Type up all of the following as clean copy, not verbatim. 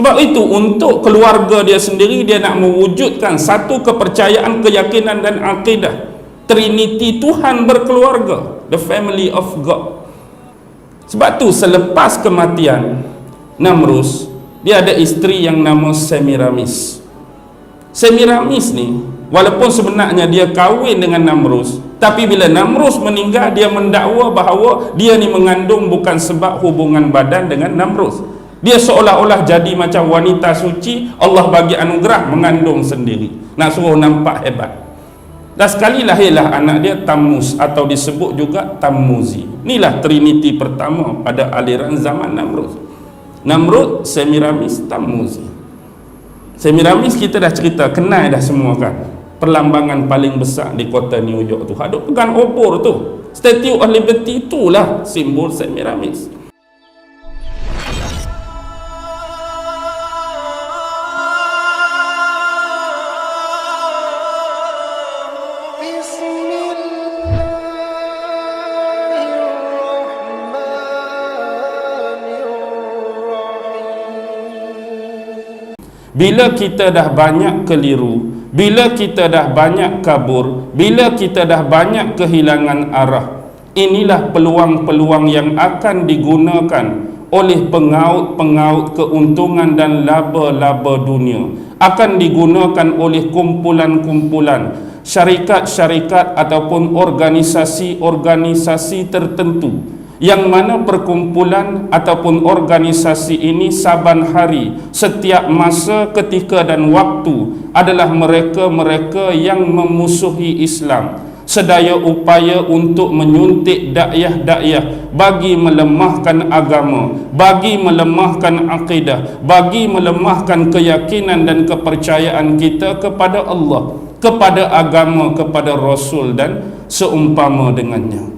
Sebab itu untuk keluarga dia sendiri, dia nak mewujudkan satu kepercayaan, keyakinan dan akidah Trinity Tuhan berkeluarga, the family of God. Sebab tu selepas kematian Namrus, dia ada isteri yang nama Semiramis. Semiramis ni walaupun sebenarnya dia kahwin dengan Namrus, tapi bila Namrus meninggal, dia mendakwa bahawa dia ni mengandung bukan sebab hubungan badan dengan Namrus. Dia seolah-olah jadi macam wanita suci, Allah bagi anugerah mengandung sendiri, nak suruh nampak hebat. Dan sekali lahirlah anak dia Tammuz, atau disebut juga Tammuzi. Inilah Trinity pertama pada aliran zaman Namrud. Namrud, Semiramis, Tammuzi. Semiramis kita dah cerita, kenal dah semua kan. Perlambangan paling besar di kota New York tu, hadut pegang obor tu, Statue of Liberty, itulah simbol Semiramis. Bila kita dah banyak keliru, bila kita dah banyak kabur, bila kita dah banyak kehilangan arah, inilah peluang-peluang yang akan digunakan oleh pengaut-pengaut keuntungan dan laba-laba dunia, akan digunakan oleh kumpulan-kumpulan, syarikat-syarikat ataupun organisasi-organisasi tertentu, yang mana perkumpulan ataupun organisasi ini saban hari, setiap masa, ketika dan waktu adalah mereka-mereka yang memusuhi Islam, sedaya upaya untuk menyuntik dakyah-dakyah bagi melemahkan agama, bagi melemahkan akidah, bagi melemahkan keyakinan dan kepercayaan kita kepada Allah, kepada agama, kepada Rasul dan seumpama dengannya.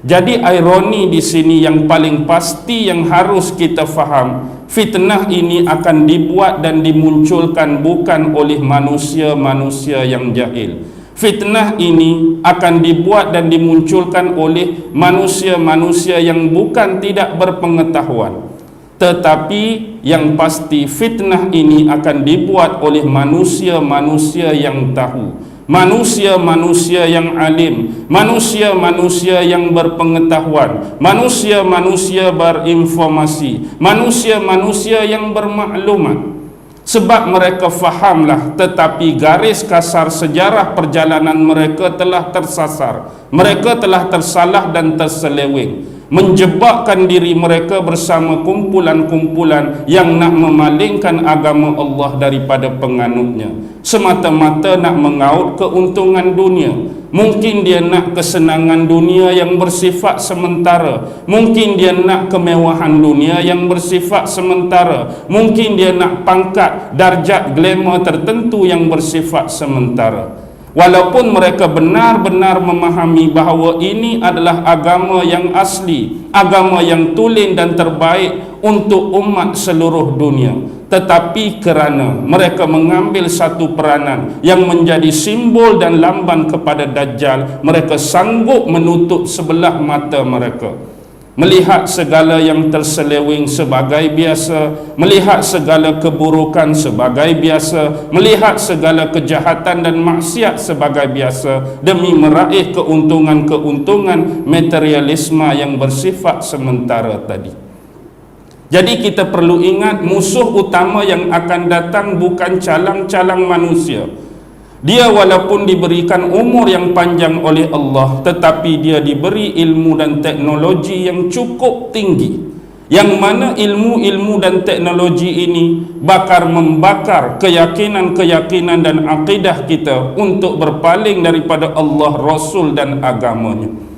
Jadi ironi di sini yang paling pasti yang harus kita faham, fitnah ini akan dibuat dan dimunculkan bukan oleh manusia-manusia yang jahil. Fitnah ini akan dibuat dan dimunculkan oleh manusia-manusia yang bukan tidak berpengetahuan. Tetapi yang pasti fitnah ini akan dibuat oleh manusia-manusia yang tahu, manusia-manusia yang alim, manusia-manusia yang berpengetahuan, manusia-manusia berinformasi, manusia-manusia yang bermaklumat. Sebab mereka fahamlah, tetapi garis kasar sejarah perjalanan mereka telah tersasar, mereka telah tersalah dan terseleweng, menjebakkan diri mereka bersama kumpulan-kumpulan yang nak memalingkan agama Allah daripada penganutnya, semata-mata nak mengaut keuntungan dunia. Mungkin dia nak kesenangan dunia yang bersifat sementara, mungkin dia nak kemewahan dunia yang bersifat sementara, mungkin dia nak pangkat, darjat, glamour tertentu yang bersifat sementara. Walaupun mereka benar-benar memahami bahawa ini adalah agama yang asli, agama yang tulen dan terbaik untuk umat seluruh dunia, tetapi kerana mereka mengambil satu peranan yang menjadi simbol dan lambang kepada Dajjal, mereka sanggup menutup sebelah mata mereka, melihat segala yang terseleweng sebagai biasa, melihat segala keburukan sebagai biasa, melihat segala kejahatan dan maksiat sebagai biasa, demi meraih keuntungan-keuntungan materialisme yang bersifat sementara tadi. Jadi kita perlu ingat, musuh utama yang akan datang bukan calang-calang manusia. Dia walaupun diberikan umur yang panjang oleh Allah, tetapi dia diberi ilmu dan teknologi yang cukup tinggi, yang mana ilmu-ilmu dan teknologi ini bakar membakar keyakinan-keyakinan dan akidah kita untuk berpaling daripada Allah, Rasul dan agamanya.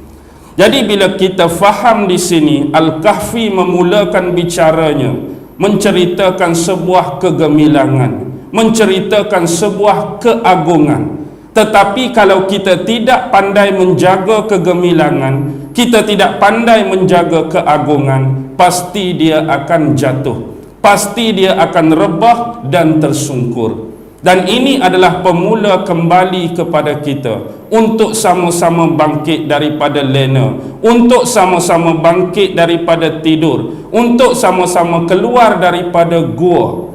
Jadi bila kita faham di sini, Al-Kahfi memulakan bicaranya menceritakan sebuah kegemilangan, menceritakan sebuah keagungan. Tetapi kalau kita tidak pandai menjaga kegemilangan, kita tidak pandai menjaga keagungan, pasti dia akan jatuh, pasti dia akan rebah dan tersungkur. Dan ini adalah pemula kembali kepada kita untuk sama-sama bangkit daripada lena, untuk sama-sama bangkit daripada tidur, untuk sama-sama keluar daripada gua,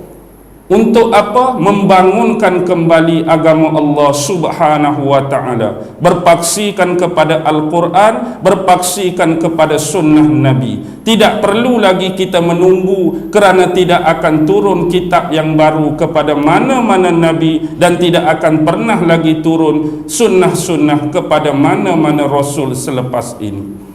Untuk apa? Membangunkan kembali agama Allah Subhanahu wa ta'ala, berpaksikan kepada Al-Quran, berpaksikan kepada sunnah Nabi. Tidak perlu lagi kita menunggu, kerana tidak akan turun kitab yang baru kepada mana-mana Nabi, dan tidak akan pernah lagi turun sunnah-sunnah kepada mana-mana Rasul selepas ini.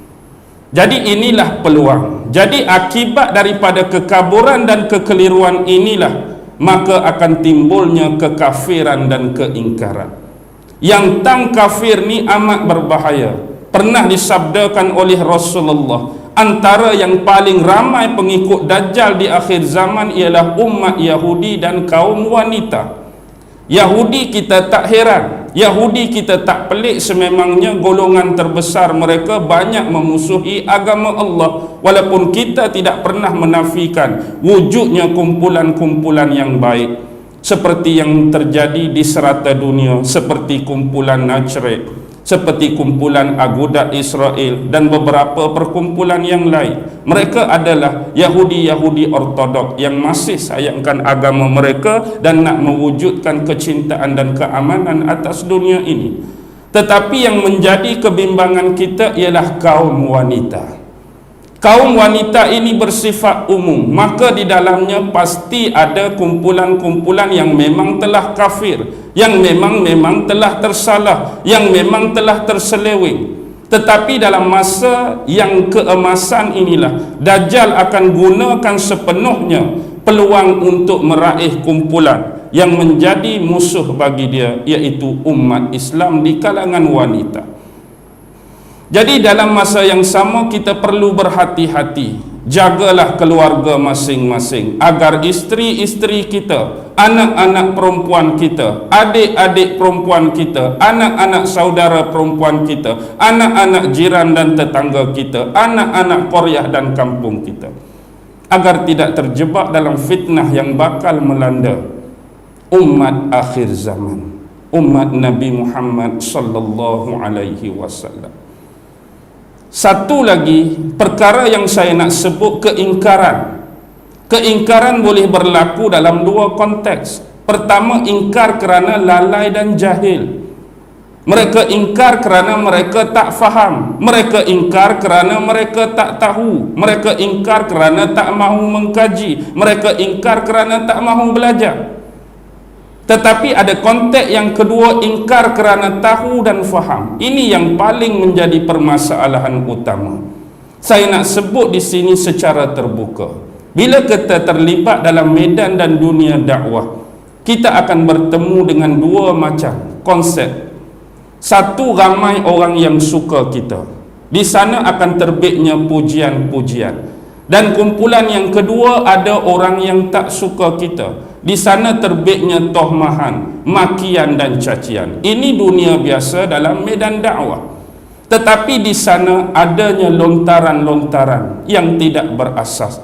Jadi inilah peluang. Jadi akibat daripada kekaburan dan kekeliruan inilah maka akan timbulnya kekafiran dan keingkaran. Yang tang kafir ni amat berbahaya. Pernah disabdakan oleh Rasulullah, antara yang paling ramai pengikut Dajjal di akhir zaman ialah umat Yahudi dan kaum wanita. Yahudi kita tak heran, Yahudi kita tak pelik, sememangnya golongan terbesar mereka banyak memusuhi agama Allah, walaupun kita tidak pernah menafikan wujudnya kumpulan-kumpulan yang baik, seperti yang terjadi di serata dunia, seperti kumpulan Najrad, seperti kumpulan Agudat Israel dan beberapa perkumpulan yang lain. Mereka adalah Yahudi-Yahudi ortodok yang masih sayangkan agama mereka dan nak mewujudkan kecintaan dan keamanan atas dunia ini. Tetapi yang menjadi kebimbangan kita ialah kaum wanita. Kaum wanita ini bersifat umum, maka di dalamnya pasti ada kumpulan-kumpulan yang memang telah kafir, yang memang telah tersalah, yang memang telah terseleweng. Tetapi dalam masa yang keemasan inilah Dajjal akan gunakan sepenuhnya peluang untuk meraih kumpulan yang menjadi musuh bagi dia, iaitu umat Islam di kalangan wanita. Jadi dalam masa yang sama kita perlu berhati-hati. Jagalah keluarga masing-masing agar isteri-isteri kita, anak-anak perempuan kita, adik-adik perempuan kita, anak-anak saudara perempuan kita, anak-anak jiran dan tetangga kita, anak-anak qaryah dan kampung kita, agar tidak terjebak dalam fitnah yang bakal melanda umat akhir zaman, umat Nabi Muhammad sallallahu alaihi wasallam. Satu lagi perkara yang saya nak sebut, keingkaran. Keingkaran boleh berlaku dalam dua konteks. Pertama, ingkar kerana lalai dan jahil. Mereka ingkar kerana mereka tak faham. Mereka ingkar kerana mereka tak tahu. Mereka ingkar kerana tak mahu mengkaji. Mereka ingkar kerana tak mahu belajar. Tetapi ada konteks yang kedua, ingkar kerana tahu dan faham. Ini yang paling menjadi permasalahan utama. Saya nak sebut di sini secara terbuka. Bila kita terlibat dalam medan dan dunia dakwah, kita akan bertemu dengan dua macam konsep. Satu, ramai orang yang suka kita. Di sana akan terbitnya pujian-pujian. Dan kumpulan yang kedua, ada orang yang tak suka kita. Di sana terbitnya tohmahan, makian dan cacian. Ini dunia biasa dalam medan dakwah. Tetapi di sana adanya lontaran-lontaran yang tidak berasas.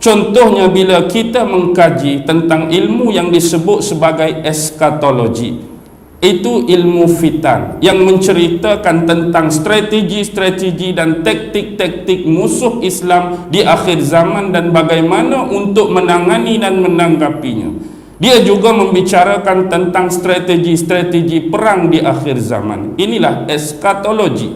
Contohnya bila kita mengkaji tentang ilmu yang disebut sebagai eskatologi. Itu ilmu fitan yang menceritakan tentang strategi-strategi dan taktik-taktik musuh Islam di akhir zaman dan bagaimana untuk menangani dan menanggapinya. Dia juga membicarakan tentang strategi-strategi perang di akhir zaman. Inilah eskatologi.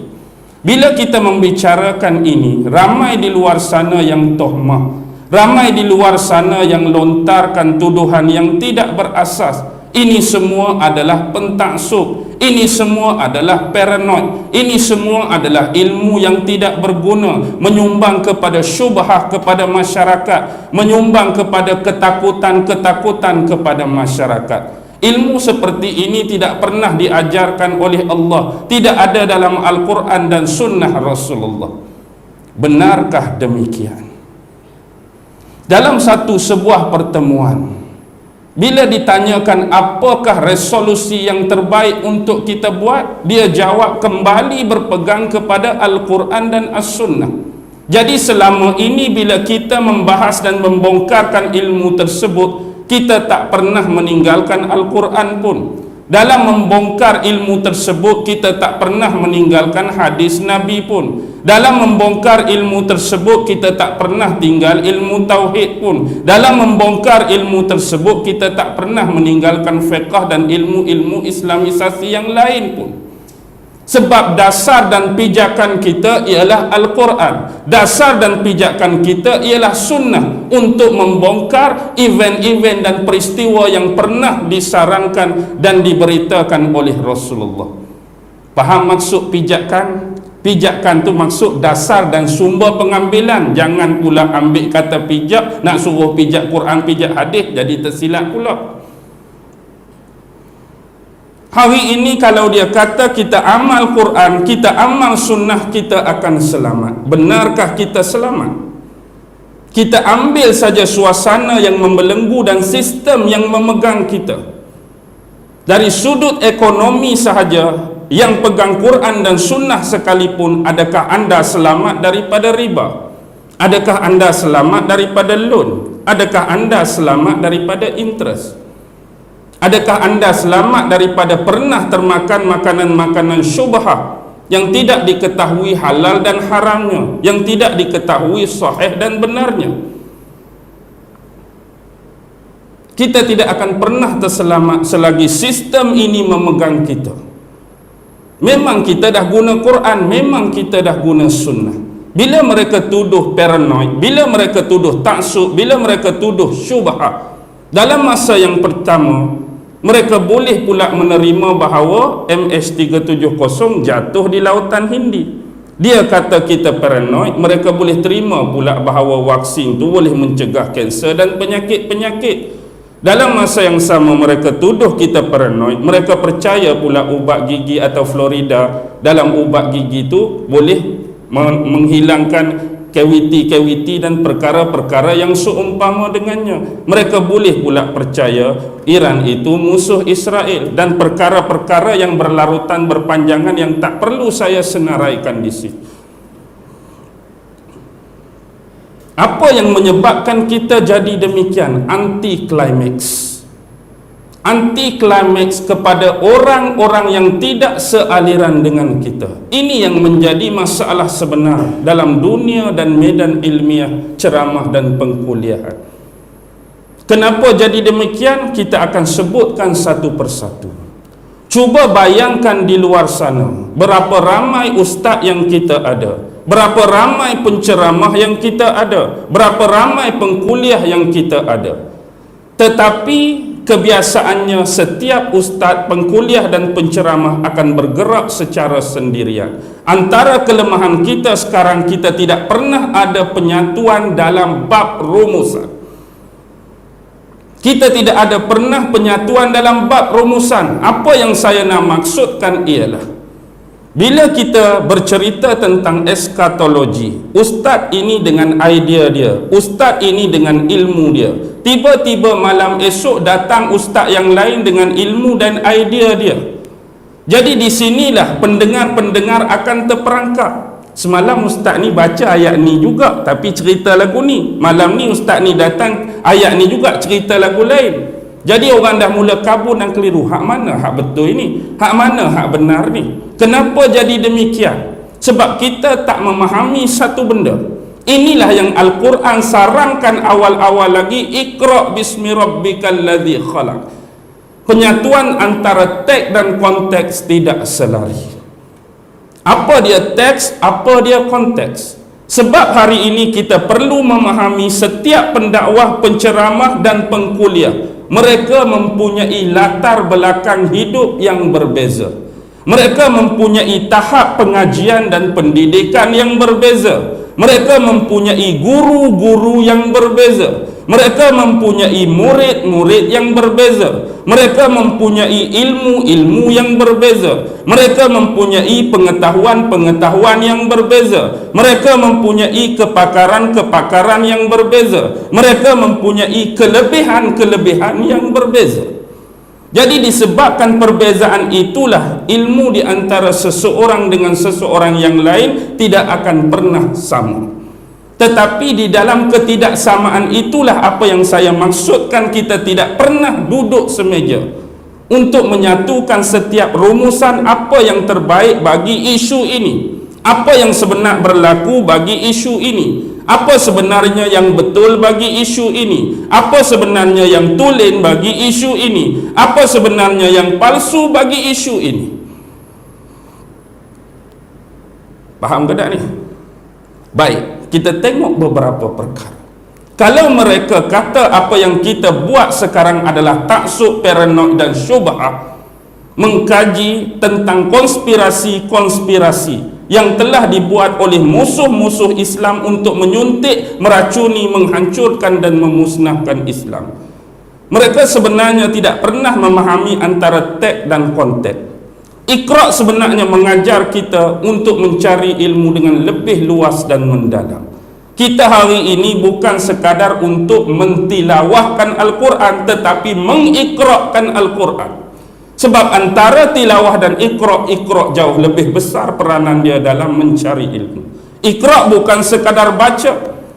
Bila kita membicarakan ini, ramai di luar sana yang tohmah, ramai di luar sana yang lontarkan tuduhan yang tidak berasas. Ini semua adalah pentaksub, ini semua adalah paranoid, ini semua adalah ilmu yang tidak berguna, menyumbang kepada syubhah kepada masyarakat, menyumbang kepada ketakutan-ketakutan kepada masyarakat. Ilmu seperti ini tidak pernah diajarkan oleh Allah, tidak ada dalam Al-Quran dan Sunnah Rasulullah. Benarkah demikian? Dalam sebuah pertemuan, bila ditanyakan apakah resolusi yang terbaik untuk kita buat, dia jawab kembali berpegang kepada Al-Quran dan As-Sunnah. Jadi selama ini bila kita membahas dan membongkarkan ilmu tersebut, kita tak pernah meninggalkan Al-Quran pun. Dalam membongkar ilmu tersebut, kita tak pernah meninggalkan hadis Nabi pun. Dalam membongkar ilmu tersebut, kita tak pernah tinggal ilmu tauhid pun. Dalam membongkar ilmu tersebut, kita tak pernah meninggalkan fiqh dan ilmu-ilmu islamisasi yang lain pun. Sebab dasar dan pijakan kita ialah Al-Quran. Dasar dan pijakan kita ialah sunnah untuk membongkar event-event dan peristiwa yang pernah disarankan dan diberitakan oleh Rasulullah. Faham maksud pijakan? Pijakan tu maksud dasar dan sumber pengambilan. Jangan pula ambil kata pijak, nak suruh pijak Quran, pijak hadis, jadi tersilap pula. Hari ini kalau dia kata kita amal Quran, kita amal sunnah, kita akan selamat. Benarkah kita selamat? Kita ambil saja suasana yang membelenggu dan sistem yang memegang kita. Dari sudut ekonomi sahaja, yang pegang Quran dan sunnah sekalipun, adakah anda selamat daripada riba? Adakah anda selamat daripada loan? Adakah anda selamat daripada interest? Adakah anda selamat daripada pernah termakan makanan-makanan syubhah yang tidak diketahui halal dan haramnya, yang tidak diketahui sahih dan benarnya? Kita tidak akan pernah terselamat selagi sistem ini memegang kita. Memang kita dah guna Quran, memang kita dah guna sunnah. Bila mereka tuduh paranoid, bila mereka tuduh taksub, bila mereka tuduh syubhah, dalam masa yang pertama, mereka boleh pula menerima bahawa MH370 jatuh di lautan Hindi. Dia kata kita paranoid, mereka boleh terima pula bahawa vaksin tu boleh mencegah kanser dan penyakit-penyakit. Dalam masa yang sama mereka tuduh kita paranoid, mereka percaya pula ubat gigi atau Florida dalam ubat gigi tu boleh menghilangkan kaviti-kaviti dan perkara-perkara yang seumpama dengannya. Mereka boleh pula percaya Iran itu musuh Israel dan perkara-perkara yang berlarutan berpanjangan yang tak perlu saya senaraikan di sini. Apa yang menyebabkan kita jadi demikian? Anti-climax. Anti-climax kepada orang-orang yang tidak sealiran dengan kita. Ini yang menjadi masalah sebenar dalam dunia dan medan ilmiah, ceramah dan pengkuliahan. Kenapa jadi demikian? Kita akan sebutkan satu persatu. Cuba bayangkan di luar sana, berapa ramai ustaz yang kita ada, berapa ramai penceramah yang kita ada, berapa ramai pengkuliah yang kita ada. Tetapi kebiasaannya setiap ustaz, pengkuliah dan penceramah akan bergerak secara sendirian. Antara kelemahan kita sekarang, kita tidak pernah ada penyatuan dalam bab rumusan. Kita tidak ada pernah penyatuan dalam bab rumusan. Apa yang saya nak maksudkan ialah, bila kita bercerita tentang eskatologi, ustaz ini dengan idea dia, ustaz ini dengan ilmu dia, tiba-tiba malam esok datang ustaz yang lain dengan ilmu dan idea dia. Jadi di sinilah pendengar-pendengar akan terperangkap. Semalam ustaz ni baca ayat ni juga tapi cerita lagu ni. Malam ni ustaz ni datang ayat ni juga cerita lagu lain. Jadi orang dah mula kabur dan keliru. Hak mana hak betul ini? Hak mana hak benar ni? Kenapa jadi demikian? Sebab kita tak memahami satu benda. Inilah yang Al-Quran sarankan awal-awal lagi, Iqra' bismi rabbikal ladzi khalaq. Penyatuan antara teks dan konteks tidak selari. Apa dia teks, apa dia konteks? Sebab hari ini kita perlu memahami setiap pendakwah, penceramah dan pengkuliah, mereka mempunyai latar belakang hidup yang berbeza. Mereka mempunyai tahap pengajian dan pendidikan yang berbeza. Mereka mempunyai guru-guru yang berbeza. Mereka mempunyai murid-murid yang berbeza. Mereka mempunyai ilmu-ilmu yang berbeza. Mereka mempunyai pengetahuan-pengetahuan yang berbeza. Mereka mempunyai kepakaran-kepakaran yang berbeza. Mereka mempunyai kelebihan-kelebihan yang berbeza. Jadi disebabkan perbezaan itulah ilmu di antara seseorang dengan seseorang yang lain tidak akan pernah sama. Tetapi di dalam ketidaksamaan itulah apa yang saya maksudkan, kita tidak pernah duduk semeja untuk menyatukan setiap rumusan apa yang terbaik bagi isu ini, apa yang sebenar berlaku bagi isu ini, apa sebenarnya yang betul bagi isu ini, apa sebenarnya yang tulen bagi isu ini, apa sebenarnya yang palsu bagi isu ini. Faham ke tak ni? Baik, kita tengok beberapa perkara. Kalau mereka kata apa yang kita buat sekarang adalah taksub, paranoid dan syubhah, mengkaji tentang konspirasi-konspirasi yang telah dibuat oleh musuh-musuh Islam untuk menyuntik, meracuni, menghancurkan dan memusnahkan Islam. Mereka sebenarnya tidak pernah memahami antara teks dan konteks. Iqra' sebenarnya mengajar kita untuk mencari ilmu dengan lebih luas dan mendalam. Kita hari ini bukan sekadar untuk mentilawahkan Al-Quran, tetapi mengiqra'kan Al-Quran. Sebab antara tilawah dan iqra' jauh lebih besar peranan dia dalam mencari ilmu. Iqra' bukan sekadar baca,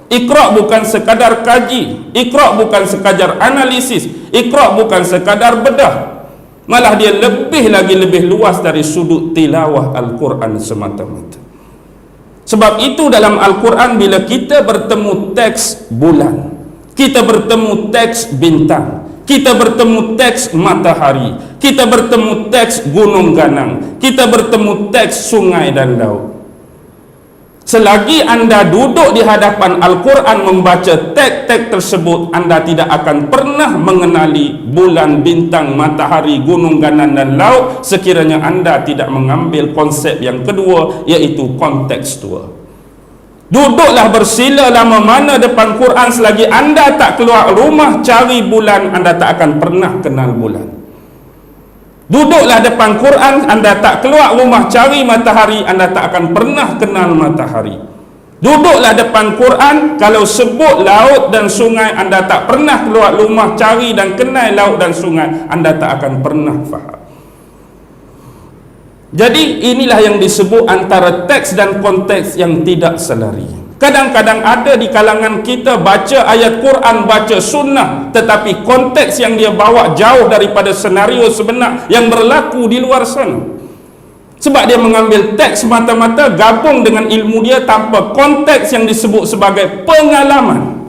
iqra' bukan sekadar kaji, iqra' bukan sekadar analisis, iqra' bukan sekadar bedah. Malah dia lebih luas dari sudut tilawah Al-Quran semata-mata. Sebab itu dalam Al-Quran bila kita bertemu teks bulan, kita bertemu teks bintang, kita bertemu teks matahari, kita bertemu teks gunung ganang, kita bertemu teks sungai dan laut. Selagi anda duduk di hadapan Al-Quran membaca teks-teks tersebut, anda tidak akan pernah mengenali bulan, bintang, matahari, gunung ganang dan laut sekiranya anda tidak mengambil konsep yang kedua, iaitu kontekstual. Duduklah bersila lama mana depan Quran, selagi anda tak keluar rumah cari bulan, anda tak akan pernah kenal bulan. Duduklah depan Quran, anda tak keluar rumah cari matahari, anda tak akan pernah kenal matahari. Duduklah depan Quran, kalau sebut laut dan sungai, anda tak pernah keluar rumah cari dan kenal laut dan sungai, anda tak akan pernah faham. Jadi inilah yang disebut antara teks dan konteks yang tidak selari. Kadang-kadang ada di kalangan kita baca ayat Quran, baca sunnah, tetapi konteks yang dia bawa jauh daripada senario sebenar yang berlaku di luar sana. Sebab dia mengambil teks semata-mata, gabung dengan ilmu dia tanpa konteks yang disebut sebagai pengalaman.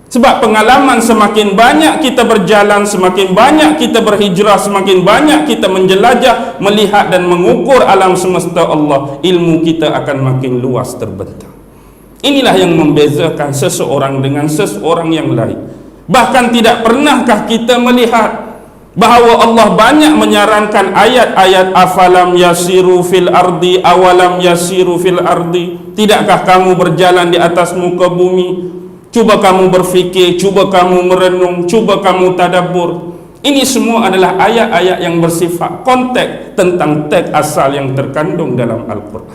Sebab pengalaman semakin banyak kita berjalan, semakin banyak kita berhijrah, semakin banyak kita menjelajah, melihat dan mengukur alam semesta Allah, ilmu kita akan makin luas terbentang. Inilah yang membezakan seseorang dengan seseorang yang lain. Bahkan tidak pernahkah kita melihat bahawa Allah banyak menyarankan ayat-ayat afalam yasiru fil ardi awalam yasiru fil ardi, tidakkah kamu berjalan di atas muka bumi, cuba kamu berfikir, cuba kamu merenung, cuba kamu tadabbur. Ini semua adalah ayat-ayat yang bersifat konteks tentang teks asal yang terkandung dalam Al-Quran.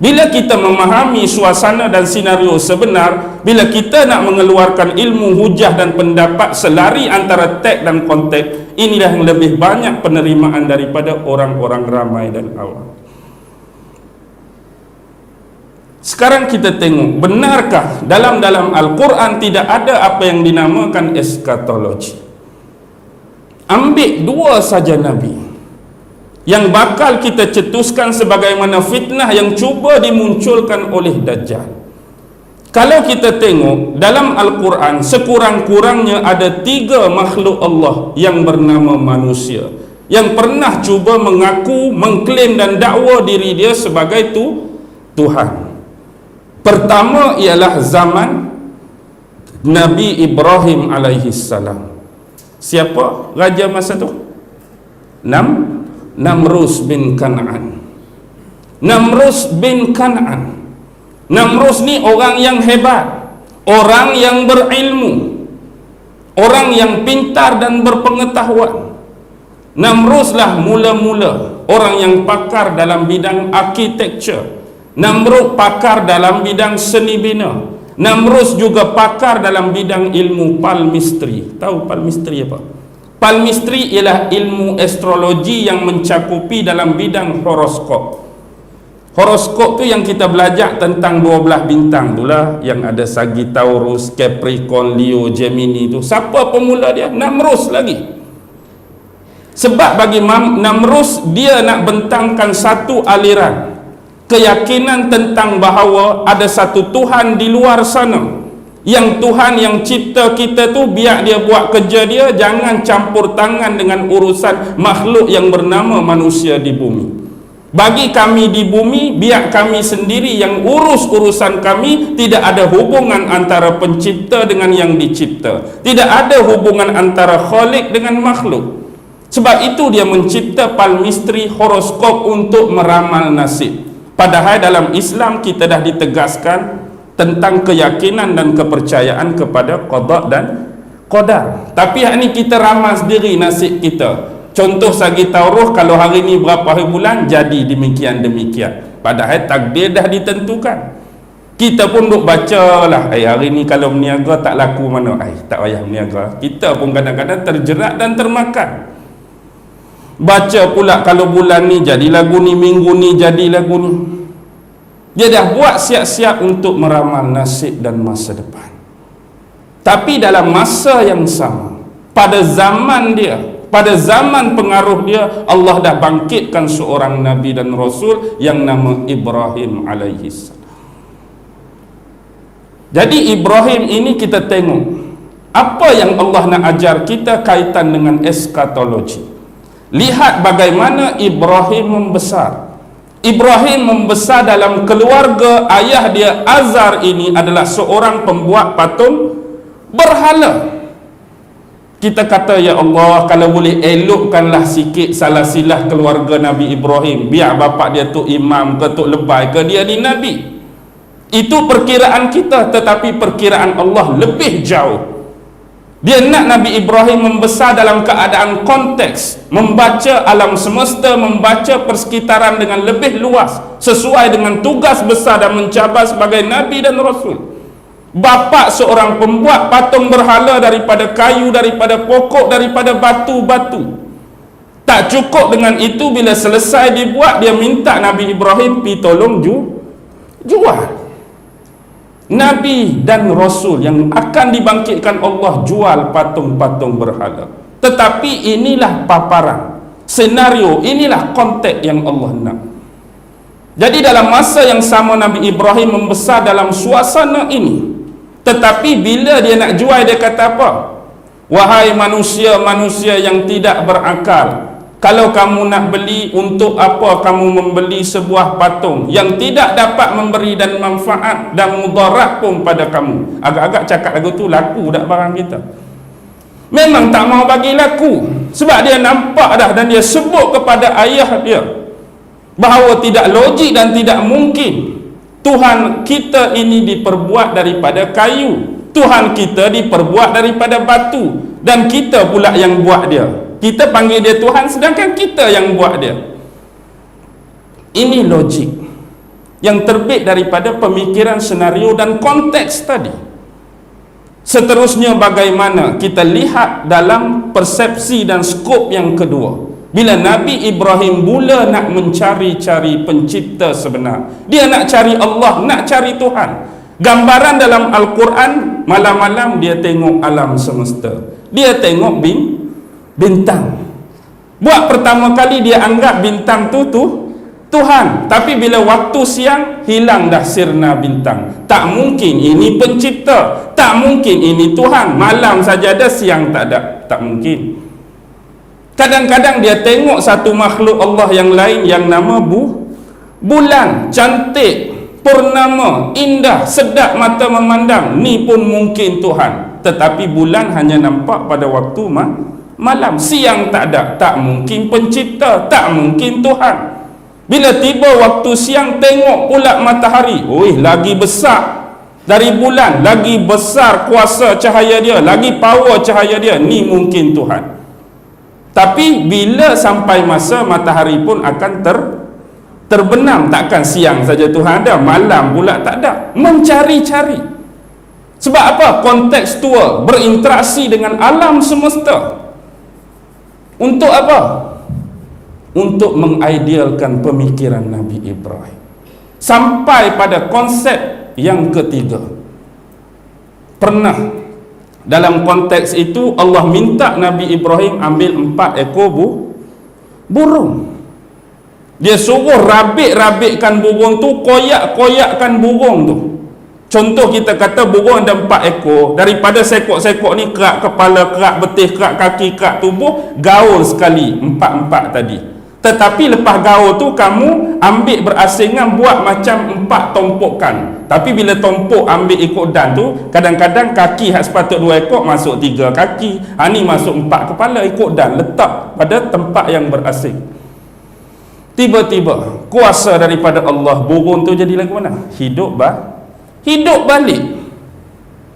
Bila kita memahami suasana dan senario sebenar, bila kita nak mengeluarkan ilmu, hujah dan pendapat selari antara teks dan konteks, inilah yang lebih banyak penerimaan daripada orang-orang ramai dan awam. Sekarang kita tengok, benarkah dalam Al-Quran tidak ada apa yang dinamakan eskatologi? Ambil dua saja Nabi yang bakal kita cetuskan sebagaimana fitnah yang cuba dimunculkan oleh Dajjal. Kalau kita tengok dalam Al-Quran, sekurang-kurangnya ada 3 makhluk Allah yang bernama manusia yang pernah cuba mengaku, mengklaim dan dakwa diri dia sebagai Tuhan. Pertama ialah zaman Nabi Ibrahim alaihissalam. Siapa raja masa tu? Namrus bin Kan'an. Namrus bin Kan'an. Namrus ni orang yang hebat, orang yang berilmu, orang yang pintar dan berpengetahuan. Namruslah mula-mula orang yang pakar dalam bidang architecture. Namrud pakar dalam bidang seni bina. Namrus juga pakar dalam bidang ilmu palmistri. Tahu palmistri apa? Palmistri ialah ilmu astrologi yang mencakupi dalam bidang horoskop. Horoskop tu yang kita belajar tentang 12 bintang itulah, yang ada Sagittarius, Capricorn, Leo, Gemini tu. Siapa pemula dia? Namrus lagi. Sebab bagi Namrus, dia nak bentangkan satu aliran keyakinan tentang bahawa ada satu Tuhan di luar sana. Yang Tuhan yang cipta kita tu, biar dia buat kerja dia, jangan campur tangan dengan urusan makhluk yang bernama manusia di bumi. Bagi kami di bumi, biar kami sendiri yang urus urusan kami. Tidak ada hubungan antara pencipta dengan yang dicipta. Tidak ada hubungan antara khalik dengan makhluk. Sebab itu dia mencipta palmistri, horoskop untuk meramal nasib. Padahal dalam Islam kita dah ditegaskan tentang keyakinan dan kepercayaan kepada qada dan qadar. Tapi hari ni kita ramal sendiri nasib kita. Contoh sagi tauruh, kalau hari ni berapa hari bulan, jadi demikian-demikian. Padahal takdir dah ditentukan. Kita pun duk baca lah, hari ni kalau berniaga tak laku mana, tak payah berniaga. Kita pun kadang-kadang terjerat dan termakan. Baca pula kalau bulan ni jadi lagu ni, minggu ni jadi lagu ni. Dia dah buat siap-siap untuk meramal nasib dan masa depan. Tapi dalam masa yang sama, pada zaman dia, pada zaman pengaruh dia, Allah dah bangkitkan seorang Nabi dan Rasul yang nama Ibrahim alaihissalam. Jadi Ibrahim ini kita tengok apa yang Allah nak ajar kita kaitan dengan eskatologi. Lihat bagaimana Ibrahim membesar. Ibrahim membesar dalam keluarga ayah dia Azar ini adalah seorang pembuat patung berhala. Kita kata, ya Allah, kalau boleh elokkanlah sikit salah silah keluarga Nabi Ibrahim. Biar bapak dia tu imam ke tu lebay ke, dia ni Nabi. Itu perkiraan kita, tetapi perkiraan Allah lebih jauh. Dia nak Nabi Ibrahim membesar dalam keadaan konteks, membaca alam semesta, membaca persekitaran dengan lebih luas, sesuai dengan tugas besar dan mencabar sebagai Nabi dan Rasul. Bapak seorang pembuat patung berhala daripada kayu, daripada pokok, daripada batu-batu. Tak cukup dengan itu, bila selesai dibuat, dia minta Nabi Ibrahim pergi tolong jual. Nabi dan Rasul yang akan dibangkitkan Allah jual patung-patung berhala. Tetapi inilah paparan, senario, inilah konteks yang Allah nak. Jadi dalam masa yang sama Nabi Ibrahim membesar dalam suasana ini. Tetapi bila dia nak jual, dia kata apa? Wahai manusia-manusia yang tidak berakal, kalau kamu nak beli, untuk apa kamu membeli sebuah patung yang tidak dapat memberi dan manfaat dan mudarat pun pada kamu? Agak-agak cakap lagu tu laku dak barang kita. Memang tak mau bagi laku, sebab dia nampak dah dan dia sebut kepada ayah dia bahawa tidak logik dan tidak mungkin Tuhan kita ini diperbuat daripada kayu, Tuhan kita diperbuat daripada batu, dan kita pula yang buat dia. Kita panggil dia Tuhan sedangkan kita yang buat dia. Ini logik yang terbit daripada pemikiran senario dan konteks tadi. Seterusnya bagaimana kita lihat dalam persepsi dan skop yang kedua. Bila Nabi Ibrahim mula nak mencari-cari pencipta sebenar, dia nak cari Allah, nak cari Tuhan. Gambaran dalam Al-Quran, malam-malam dia tengok alam semesta, dia tengok bintang. Buat pertama kali dia anggap bintang tu Tuhan. Tapi bila waktu siang, hilang dah sirna bintang. Tak mungkin ini pencipta, tak mungkin ini Tuhan. Malam saja ada, siang tak ada, tak mungkin. Kadang-kadang dia tengok satu makhluk Allah yang lain yang nama bulan, cantik, purnama, indah, sedap mata memandang. Ni pun mungkin Tuhan. Tetapi bulan hanya nampak pada waktu malam. Siang tak ada, tak mungkin pencipta, tak mungkin Tuhan. Bila tiba waktu siang, tengok pula matahari. Lagi besar dari bulan, lagi besar kuasa cahaya dia, lagi power cahaya dia. Ni mungkin Tuhan. Tapi bila sampai masa, matahari pun akan terbenam. Takkan siang saja Tuhan ada, malam pula tak ada. Mencari-cari. Sebab apa? Kontekstual, berinteraksi dengan alam semesta. Untuk apa? Untuk mengidealkan pemikiran Nabi Ibrahim. Sampai pada konsep yang ketiga. Pernah Dalam konteks itu Allah minta Nabi Ibrahim ambil 4 ekor burung. Dia suruh rabik-rabikkan burung tu, koyak-koyakkan burung tu. Contoh kita kata burung ada 4 ekor, daripada sekok-sekok ni kerak kepala, kerak betih, kerak kaki, kerak tubuh, gaul sekali 4 tadi. Tetapi lepas gaul tu kamu ambil berasingan, buat macam 4 tompokan. Tapi bila tompok ambil ikut dan tu, kadang-kadang kaki hak sepatut 2 ekor masuk 3 kaki, ni masuk 4 kepala ikut dan, letak pada tempat yang berasing. Tiba-tiba kuasa daripada Allah, burung tu jadi lagu mana? Hidup balik.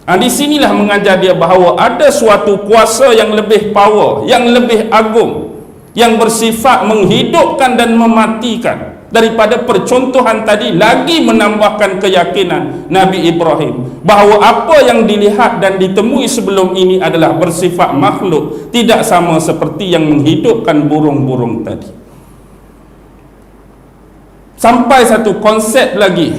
Di sinilah mengajar dia bahawa ada suatu kuasa yang lebih power, yang lebih agung, yang bersifat menghidupkan dan mematikan. Daripada percontohan tadi lagi menambahkan keyakinan Nabi Ibrahim bahawa apa yang dilihat dan ditemui sebelum ini adalah bersifat makhluk, tidak sama seperti yang menghidupkan burung-burung tadi. Sampai satu konsep lagi,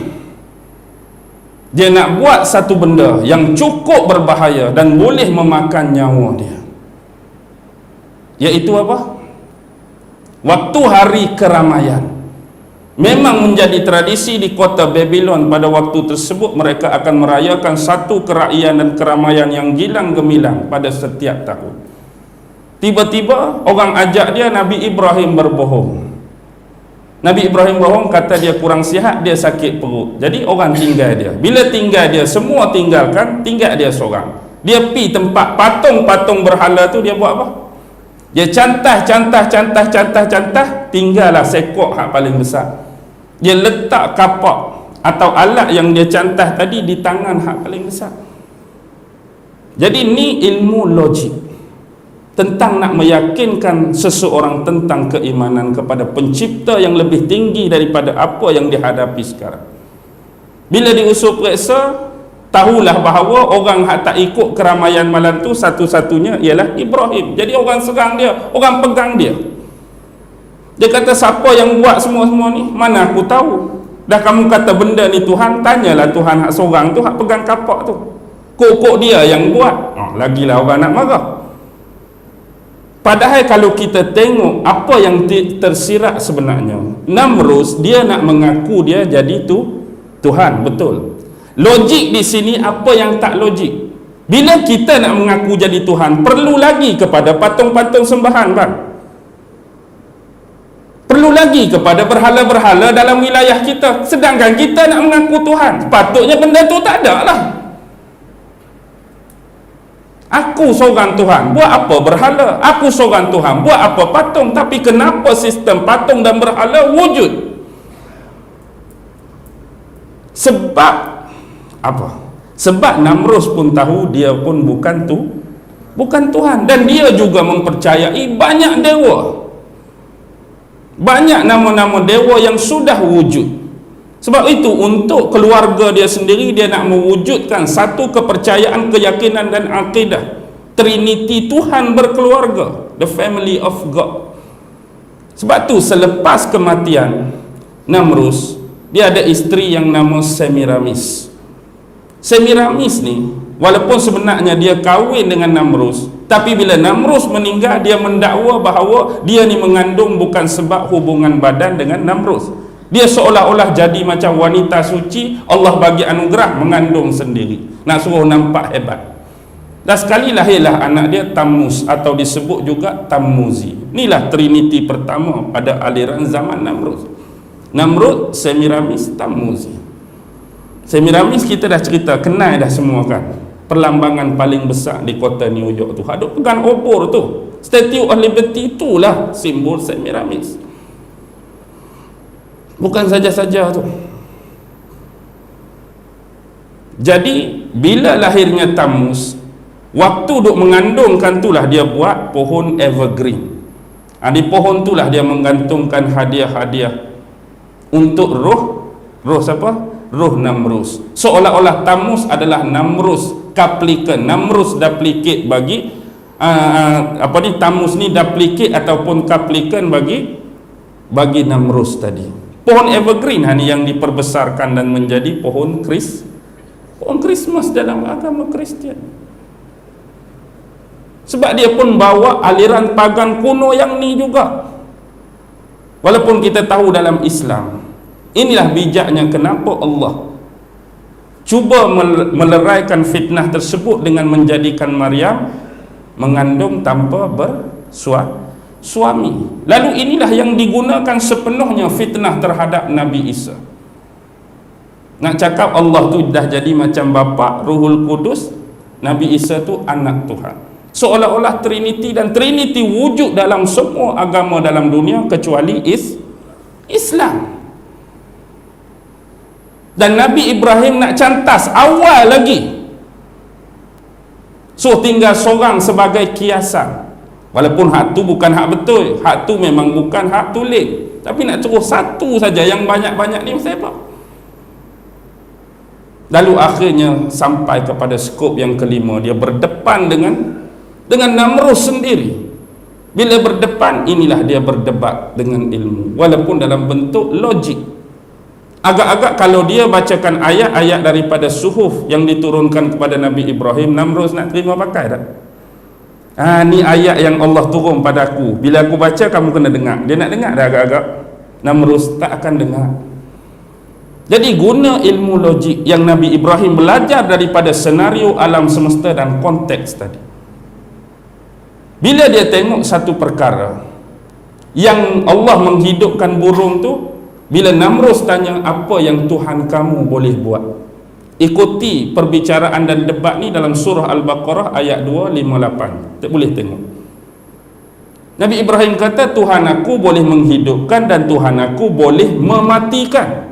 dia nak buat satu benda yang cukup berbahaya dan boleh memakan nyawa dia, iaitu apa? Waktu hari keramaian. Memang menjadi tradisi di kota Babylon pada waktu tersebut, mereka akan merayakan satu keraian dan keramaian yang gilang gemilang pada setiap tahun. Tiba-tiba orang ajak dia, Nabi Ibrahim berbohong. Nabi Ibrahim bohong, kata dia kurang sihat, dia sakit perut. Jadi orang tinggal dia. Bila tinggal dia, semua tinggalkan, tinggal dia seorang. Dia pi tempat patung-patung berhala tu, dia buat apa? Dia cantah, tinggallah sekok hak paling besar. Dia letak kapak atau alat yang dia cantah tadi di tangan hak paling besar. Jadi ni ilmu logik tentang nak meyakinkan seseorang tentang keimanan kepada pencipta yang lebih tinggi daripada apa yang dihadapi sekarang. Bila diusul periksa, tahulah bahawa orang hak tak ikut keramaian malam tu satu-satunya ialah Ibrahim. Jadi orang serang dia, orang pegang dia. Dia kata, siapa yang buat semua-semua ni? Mana aku tahu. Dah kamu kata benda ni Tuhan, tanyalah Tuhan hak seorang tu, hak pegang kapak tu. Kok dia yang buat. Lagilah orang nak marah. Padahal kalau kita tengok apa yang tersirat sebenarnya, Namrus dia nak mengaku dia jadi Tuhan, betul. Logik di sini apa yang tak logik. Bila kita nak mengaku jadi Tuhan, perlu lagi kepada patung-patung sembahan, bang. Perlu lagi kepada berhala-berhala dalam wilayah kita. Sedangkan kita nak mengaku Tuhan, patutnya benda tu tak ada lah. Aku seorang Tuhan, buat apa berhala? Aku seorang Tuhan, buat apa patung? Tapi kenapa sistem patung dan berhala wujud? Sebab apa? Sebab Namrus pun tahu dia pun bukan Tuhan, dan dia juga mempercayai banyak dewa. Banyak nama-nama dewa yang sudah wujud. Sebab itu untuk keluarga dia sendiri, dia nak mewujudkan satu kepercayaan, keyakinan dan akidah Trinity Tuhan berkeluarga, the family of God. Sebab tu selepas kematian Namrus, dia ada isteri yang nama Semiramis. Semiramis ni walaupun sebenarnya dia kahwin dengan Namrus, tapi bila Namrus meninggal, dia mendakwa bahawa dia ni mengandung bukan sebab hubungan badan dengan Namrus. Dia seolah-olah jadi macam wanita suci, Allah bagi anugerah mengandung sendiri, nak suruh nampak hebat. Dan sekali lahirlah anak dia Tammuz, atau disebut juga Tammuzi. Inilah Trinity pertama pada aliran zaman Namrus. Namrud, Semiramis, Tammuzi. Semiramis kita dah cerita, kenal dah semua kan. Perlambangan paling besar di kota New York tu, ada pegang obor tu, Statue of Liberty, itulah simbol Semiramis. Bukan saja-saja tu. Jadi bila lahirnya Tammuz, waktu duk mengandungkan itulah dia buat pohon evergreen. Di pohon itulah dia menggantungkan hadiah-hadiah untuk roh siapa? Roh Namrus. Seolah-olah Tammuz adalah Namrus kaplikan, Namrus duplicate bagi Tammuz ni duplicate ataupun kaplikan bagi Namrus tadi. Pohon evergreen ni yang diperbesarkan dan menjadi pohon Christmas dalam agama Kristian. Sebab dia pun bawa aliran pagan kuno yang ni juga. Walaupun kita tahu dalam Islam, inilah bijaknya kenapa Allah cuba meleraikan fitnah tersebut dengan menjadikan Maryam mengandung tanpa bersuami. Lalu inilah yang digunakan sepenuhnya fitnah terhadap Nabi Isa. Nak cakap Allah tu dah jadi macam bapa, Ruhul Kudus, Nabi Isa tu anak Tuhan. Seolah-olah Trinity, dan Trinity wujud dalam semua agama dalam dunia kecuali Islam. Dan Nabi Ibrahim nak cantas awal lagi, so tinggal seorang sebagai kiasan. Walaupun hak tu bukan hak betul, hak tu memang bukan hak tulis, tapi nak terus satu saja, yang banyak-banyak ni saya apa? Lalu akhirnya sampai kepada skop yang kelima, dia berdepan dengan Namrus sendiri. Bila berdepan, inilah dia berdebat dengan ilmu, walaupun dalam bentuk logik. Agak-agak kalau dia bacakan ayat-ayat daripada suhuf yang diturunkan kepada Nabi Ibrahim, Namrus nak terima pakai tak? Ni ayat yang Allah turun pada aku, bila aku baca kamu kena dengar. Dia nak dengar dah agak-agak. Namrus tak akan dengar. Jadi guna ilmu logik yang Nabi Ibrahim belajar daripada senario alam semesta dan konteks tadi. Bila dia tengok satu perkara yang Allah menghidupkan burung tu, bila Namrus tanya apa yang Tuhan kamu boleh buat, ikuti perbicaraan dan debat ni dalam surah Al-Baqarah ayat 258. Tak boleh tengok. Nabi Ibrahim kata, Tuhan aku boleh menghidupkan dan Tuhan aku boleh mematikan.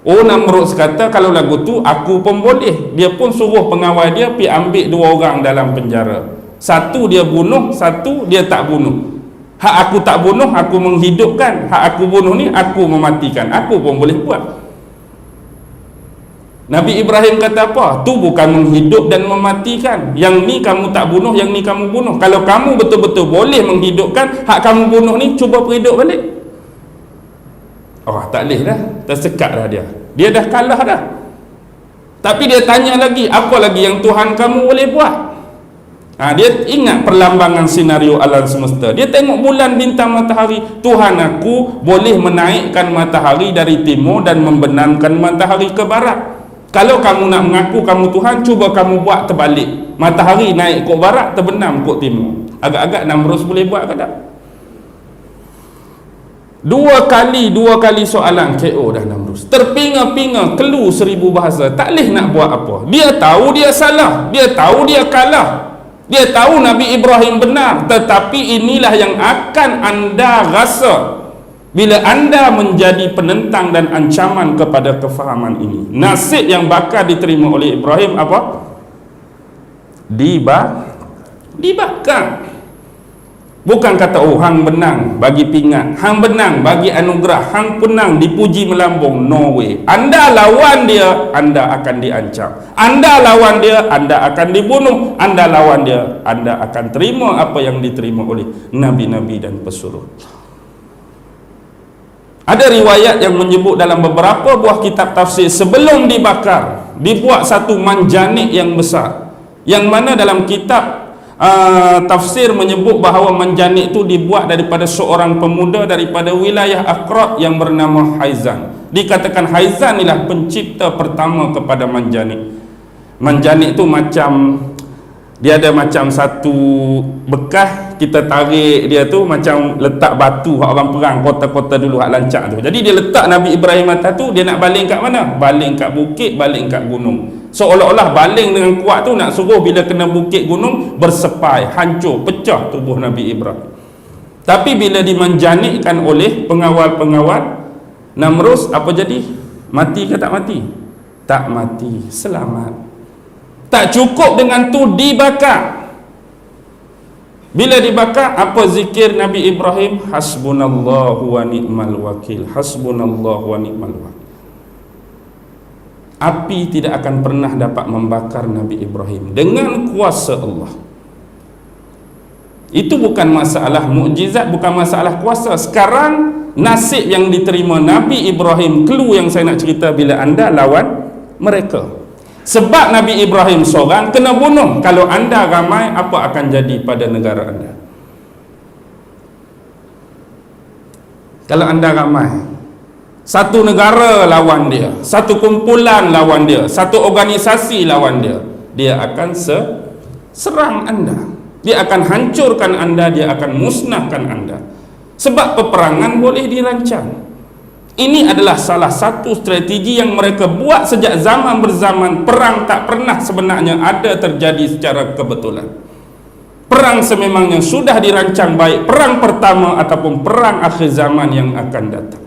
Oh, Namrus kata, kalau lagu tu aku pun boleh. Dia pun suruh pengawal dia pergi ambil 2 orang dalam penjara. Satu dia bunuh, satu dia tak bunuh. Hak aku tak bunuh, aku menghidupkan. Hak aku bunuh ni, aku mematikan. Aku pun boleh buat. Nabi Ibrahim kata apa? Tu bukan menghidup dan mematikan. Yang ni kamu tak bunuh, yang ni kamu bunuh. Kalau kamu betul-betul boleh menghidupkan, hak kamu bunuh ni, cuba perhidup balik. Oh, tak boleh dah. Tersekat dah dia. Dia dah kalah dah. Tapi dia tanya lagi, apa lagi yang Tuhan kamu boleh buat? Dia ingat perlambangan senario alam semesta. Dia tengok bulan, bintang, matahari. Tuhan aku boleh menaikkan matahari dari timur dan membenamkan matahari ke barat. Kalau kamu nak mengaku kamu Tuhan, cuba kamu buat terbalik. Matahari naik ke barat, terbenam ke timur. Agak-agak Namrus boleh buat ke tak? Dua kali soalan KO dah Namrus. Terpinga-pinga, kelu 1000 bahasa. Tak boleh nak buat apa. Dia tahu dia salah. Dia tahu dia kalah. Dia tahu Nabi Ibrahim benar, tetapi inilah yang akan anda rasa bila anda menjadi penentang dan ancaman kepada kefahaman ini. Nasib yang bakal diterima oleh Ibrahim apa? Dibakar. Bukan kata, oh hang benang bagi pingat, hang benang bagi anugerah, hang penang dipuji melambung. No way. Anda lawan dia, anda akan diancam. Anda lawan dia, anda akan dibunuh. Anda lawan dia, anda akan terima apa yang diterima oleh nabi-nabi dan pesuruh. Ada riwayat yang menyebut dalam beberapa buah kitab tafsir, sebelum dibakar dibuat satu manjanik yang besar, yang mana dalam kitab tafsir menyebut bahawa manjanik itu dibuat daripada seorang pemuda daripada wilayah Aqra yang bernama Haizan. Dikatakan Haizan ialah pencipta pertama kepada manjanik. Manjanik itu macam, dia ada macam satu bekas, kita tarik dia tu macam letak batu orang perang kota-kota dulu hak lancak tu. Jadi dia letak Nabi Ibrahim atas tu, dia nak baling kat mana? Baling kat bukit, baling kat gunung. Seolah-olah baling dengan kuat tu nak suruh bila kena bukit gunung bersepai, hancur, pecah tubuh Nabi Ibrahim. Tapi bila dimanjanikkan oleh pengawal-pengawal Namrus, apa jadi? Mati ke tak mati? Tak mati, selamat. Tak cukup dengan tu, dibakar. Bila dibakar, apa zikir Nabi Ibrahim? Hasbunallahu wa ni'mal wakil. Hasbunallahu wa ni'mal wakil. Api tidak akan pernah dapat membakar Nabi Ibrahim dengan kuasa Allah. Itu bukan masalah mukjizat, bukan masalah kuasa. Sekarang nasib yang diterima Nabi Ibrahim, clue yang saya nak cerita bila anda lawan mereka. Sebab Nabi Ibrahim seorang kena bunuh. Kalau anda ramai, apa akan jadi pada negara anda? Kalau anda ramai, satu negara lawan dia, satu kumpulan lawan dia, satu organisasi lawan dia, dia akan serang anda, dia akan hancurkan anda, dia akan musnahkan anda. Sebab peperangan boleh dirancang. Ini adalah salah satu strategi yang mereka buat sejak zaman berzaman. Perang tak pernah sebenarnya ada terjadi secara kebetulan. Perang sememangnya sudah dirancang baik, perang pertama ataupun perang akhir zaman yang akan datang.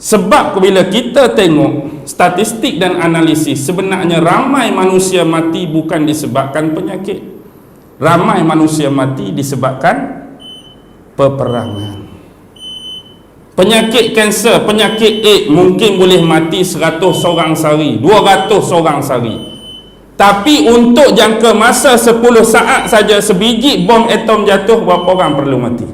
Sebab bila kita tengok statistik dan analisis, sebenarnya ramai manusia mati bukan disebabkan penyakit. Ramai manusia mati disebabkan peperangan. Penyakit kanser, penyakit AIDS mungkin boleh mati 100 orang sehari, 200 orang sehari. Tapi untuk jangka masa 10 saat saja, sebiji bom atom jatuh, berapa orang perlu mati?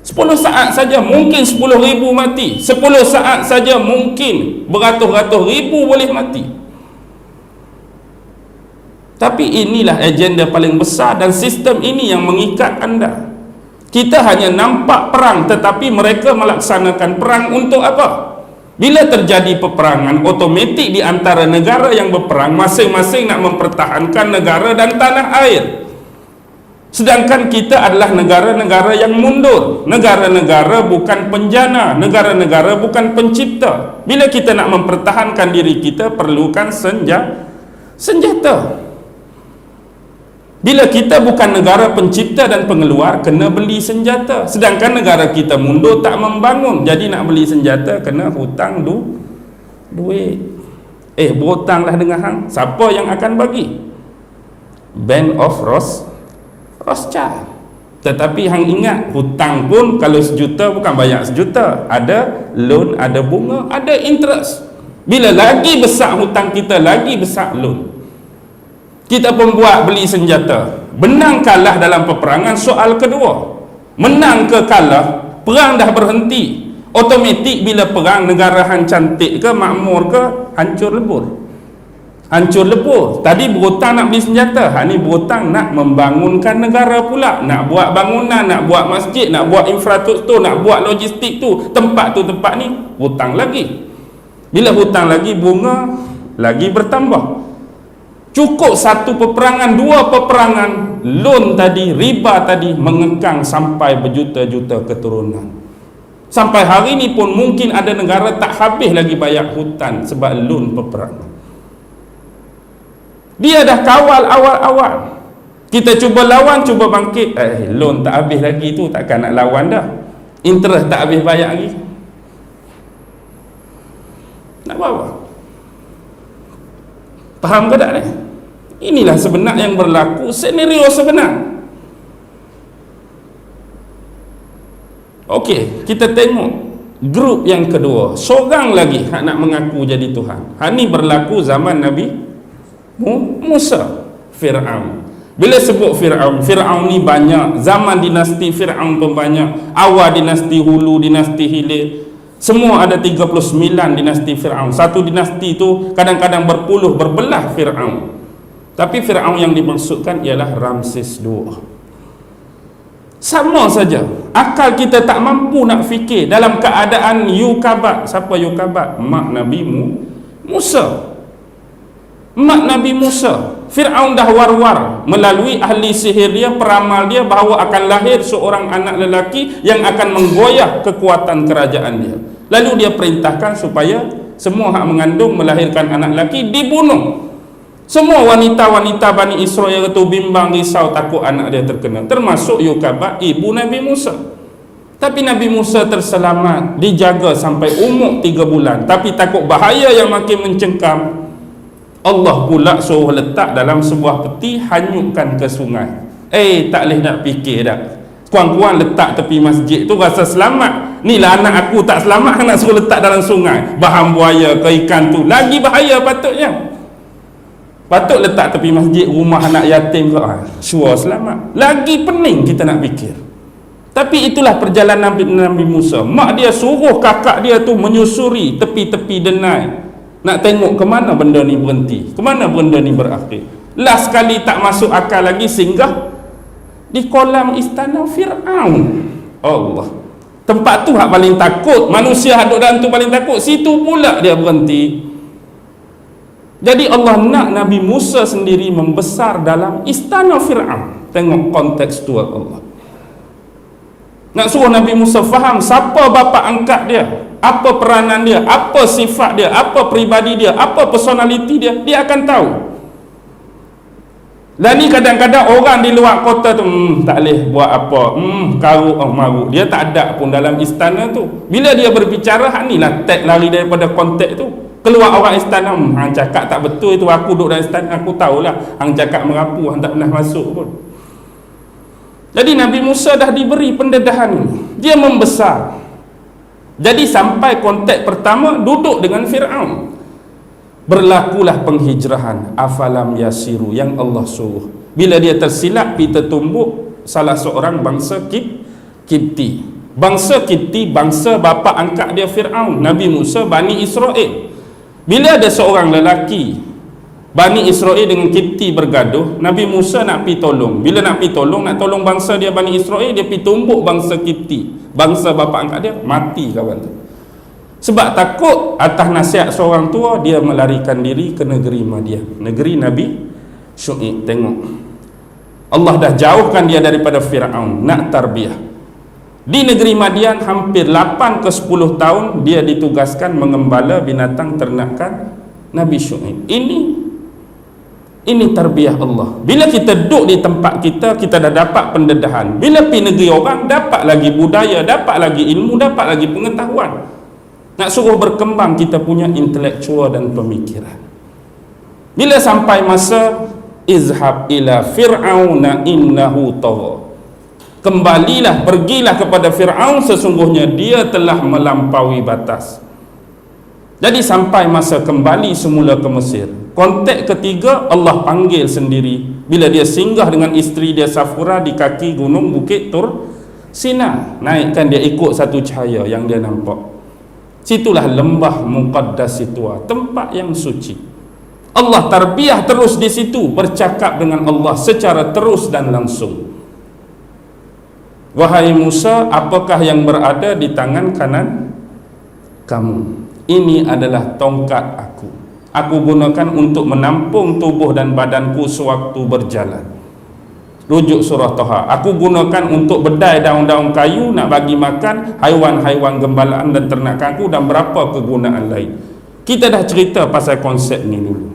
10 saat saja mungkin 10,000 mati. 10 saat saja mungkin beratus-ratus ribu boleh mati. Tapi inilah agenda paling besar dan sistem ini yang mengikat anda. Kita hanya nampak perang, tetapi mereka melaksanakan perang untuk apa? Bila terjadi peperangan, otomatik di antara negara yang berperang, masing-masing nak mempertahankan negara dan tanah air. Sedangkan kita adalah negara-negara yang mundur. Negara-negara bukan penjana, negara-negara bukan pencipta. Bila kita nak mempertahankan diri kita, perlukan senjata. Bila kita bukan negara pencipta dan pengeluar, kena beli senjata. Sedangkan negara kita mundur, tak membangun. Jadi nak beli senjata, kena hutang duit. Berhutanglah dengan hang. Siapa yang akan bagi? Band of Rothschild. Tetapi hang ingat, hutang pun kalau 1 juta bukan bayar 1 juta. Ada loan, ada bunga, ada interest. Bila lagi besar hutang kita, lagi besar loan. Kita pun buat beli senjata. Menang kalah dalam peperangan soal kedua. Menang ke kalah, perang dah berhenti. Otomatik bila perang, negara hang cantik ke, makmur ke, hancur lebur. Hancur lebur. Tadi berhutang nak beli senjata, hari ni berhutang nak membangunkan negara pula. Nak buat bangunan, nak buat masjid, nak buat infrastruktur, nak buat logistik tu, tempat ni, hutang lagi. Bila hutang lagi, bunga lagi bertambah. Cukup 1 peperangan, 2 peperangan, loan tadi, riba tadi mengekang sampai berjuta-juta keturunan. Sampai hari ini pun mungkin ada negara tak habis lagi bayar hutang sebab loan peperangan. Dia dah kawal awal-awal. Kita cuba lawan, cuba bangkit, loan tak habis lagi tu, takkan nak lawan dah. Interest tak habis bayar lagi. Nak buat apa? Faham ke tak ni? Inilah sebenar yang berlaku, senario sebenar. Okey, kita tengok grup yang kedua. Seorang lagi hak nak mengaku jadi Tuhan. Hak ni berlaku zaman Nabi Musa, Fir'aun. Bila sebut Fir'aun, Fir'aun ni banyak. Zaman dinasti Fir'aun pun banyak. Awal dinasti Hulu, dinasti Hilir. Semua ada 39 dinasti Fir'aun. Satu dinasti tu kadang-kadang berbelah Fir'aun. Tapi Fir'aun yang dimaksudkan ialah Ramses II. Sama saja. Akal kita tak mampu nak fikir dalam keadaan Yukabat. Siapa Yukabat? Mak Nabi Musa. Mak Nabi Musa. Fir'aun dah war-war melalui ahli sihir dia, peramal dia, bahawa akan lahir seorang anak lelaki yang akan menggoyah kekuatan kerajaan dia. Lalu dia perintahkan supaya semua hak mengandung melahirkan anak lelaki dibunuh. Semua wanita-wanita Bani Israel itu bimbang, risau, takut anak dia terkena, termasuk Yukabat, ibu Nabi Musa. Tapi Nabi Musa terselamat, dijaga sampai umur 3 bulan. Tapi takut bahaya yang makin mencengkam, Allah pula suruh letak dalam sebuah peti, hanyutkan ke sungai. Tak boleh nak fikir dah. Kuang-kuang letak tepi masjid tu rasa selamat. Ni lah anak aku tak selamat, nak suruh letak dalam sungai. Bahan buaya ke ikan tu lagi bahaya patutnya. Patut letak tepi masjid, rumah anak yatim ke, sure selamat. Lagi pening kita nak fikir. Tapi itulah perjalanan Nabi Musa. Mak dia suruh kakak dia tu menyusuri tepi-tepi denai Nak tengok ke mana benda ni berhenti, ke mana benda ni berakhir. Last sekali tak masuk akal lagi, singgah di kolam istana Fir'aun. Allah, tempat tu hak paling takut, manusia duduk dalam tu paling takut, situ pula dia berhenti. Jadi Allah nak Nabi Musa sendiri membesar dalam istana Fir'aun. Tengok konteks tu Allah nak suruh Nabi Musa faham siapa bapa angkat dia, apa peranan dia, apa sifat dia, apa peribadi dia, apa personality dia, dia akan tahu. Dan ni kadang-kadang orang di luar kota tu tak boleh buat apa, karuk, maruk, dia tak ada pun dalam istana tu. Bila dia berbicara, hak ni lah tag lari daripada konteks tu. Keluar orang istana, hang cakap tak betul itu, aku duduk dalam istana, aku tahulah hang cakap merapu, hang tak pernah masuk pun. Jadi Nabi Musa dah diberi pendedahan ini, dia membesar. Jadi sampai konteks pertama duduk dengan Fir'aun, berlakulah penghijrahan. Afalam yasiru, yang Allah suruh. Bila dia tersilap pergi tertumbuk salah seorang bangsa Kipti. Bangsa Kipti, bangsa bapa angkat dia Fir'aun, Nabi Musa, Bani Israel. Bila ada seorang lelaki Bani Israel dengan Kipti bergaduh, Nabi Musa nak pergi tolong. Bila nak pergi tolong, nak tolong bangsa dia Bani Israel, dia pergi tumbuk bangsa Kipti, bangsa bapa angkat dia, mati kawan tu. Sebab takut atas nasihat seorang tua, dia melarikan diri ke negeri Madian, negeri Nabi Syuaib. Tengok, Allah dah jauhkan dia daripada Fir'aun, nak tarbiyah. Di negeri Madian hampir 8 ke 10 tahun dia ditugaskan mengembala binatang ternakan Nabi Syuaib. Ini tarbiyah Allah. Bila kita duduk di tempat kita, kita dah dapat pendedahan. Bila pergi negeri orang, dapat lagi budaya, dapat lagi ilmu, dapat lagi pengetahuan. Nak suruh berkembang kita punya intelektual dan pemikiran. Bila sampai masa izhab ila fir'auna innahu tagha, kembalilah, pergilah kepada Fir'aun, sesungguhnya dia telah melampaui batas. Jadi sampai masa kembali semula ke Mesir. Konteks ketiga, Allah panggil sendiri bila dia singgah dengan isteri dia Safura di kaki gunung Bukit Tur Sina. Naikkan dia ikut satu cahaya yang dia nampak. Situlah lembah Muqaddas Situa, tempat yang suci. Allah tarbiyah terus di situ, bercakap dengan Allah secara terus dan langsung. Wahai Musa, apakah yang berada di tangan kanan kamu? Ini adalah tongkat aku. Aku gunakan untuk menampung tubuh dan badanku sewaktu berjalan. Rujuk surah Taha. Aku gunakan untuk bedai daun-daun kayu nak bagi makan haiwan-haiwan gembalaan dan ternakanku, dan berapa kegunaan lain. Kita dah cerita pasal konsep ni dulu.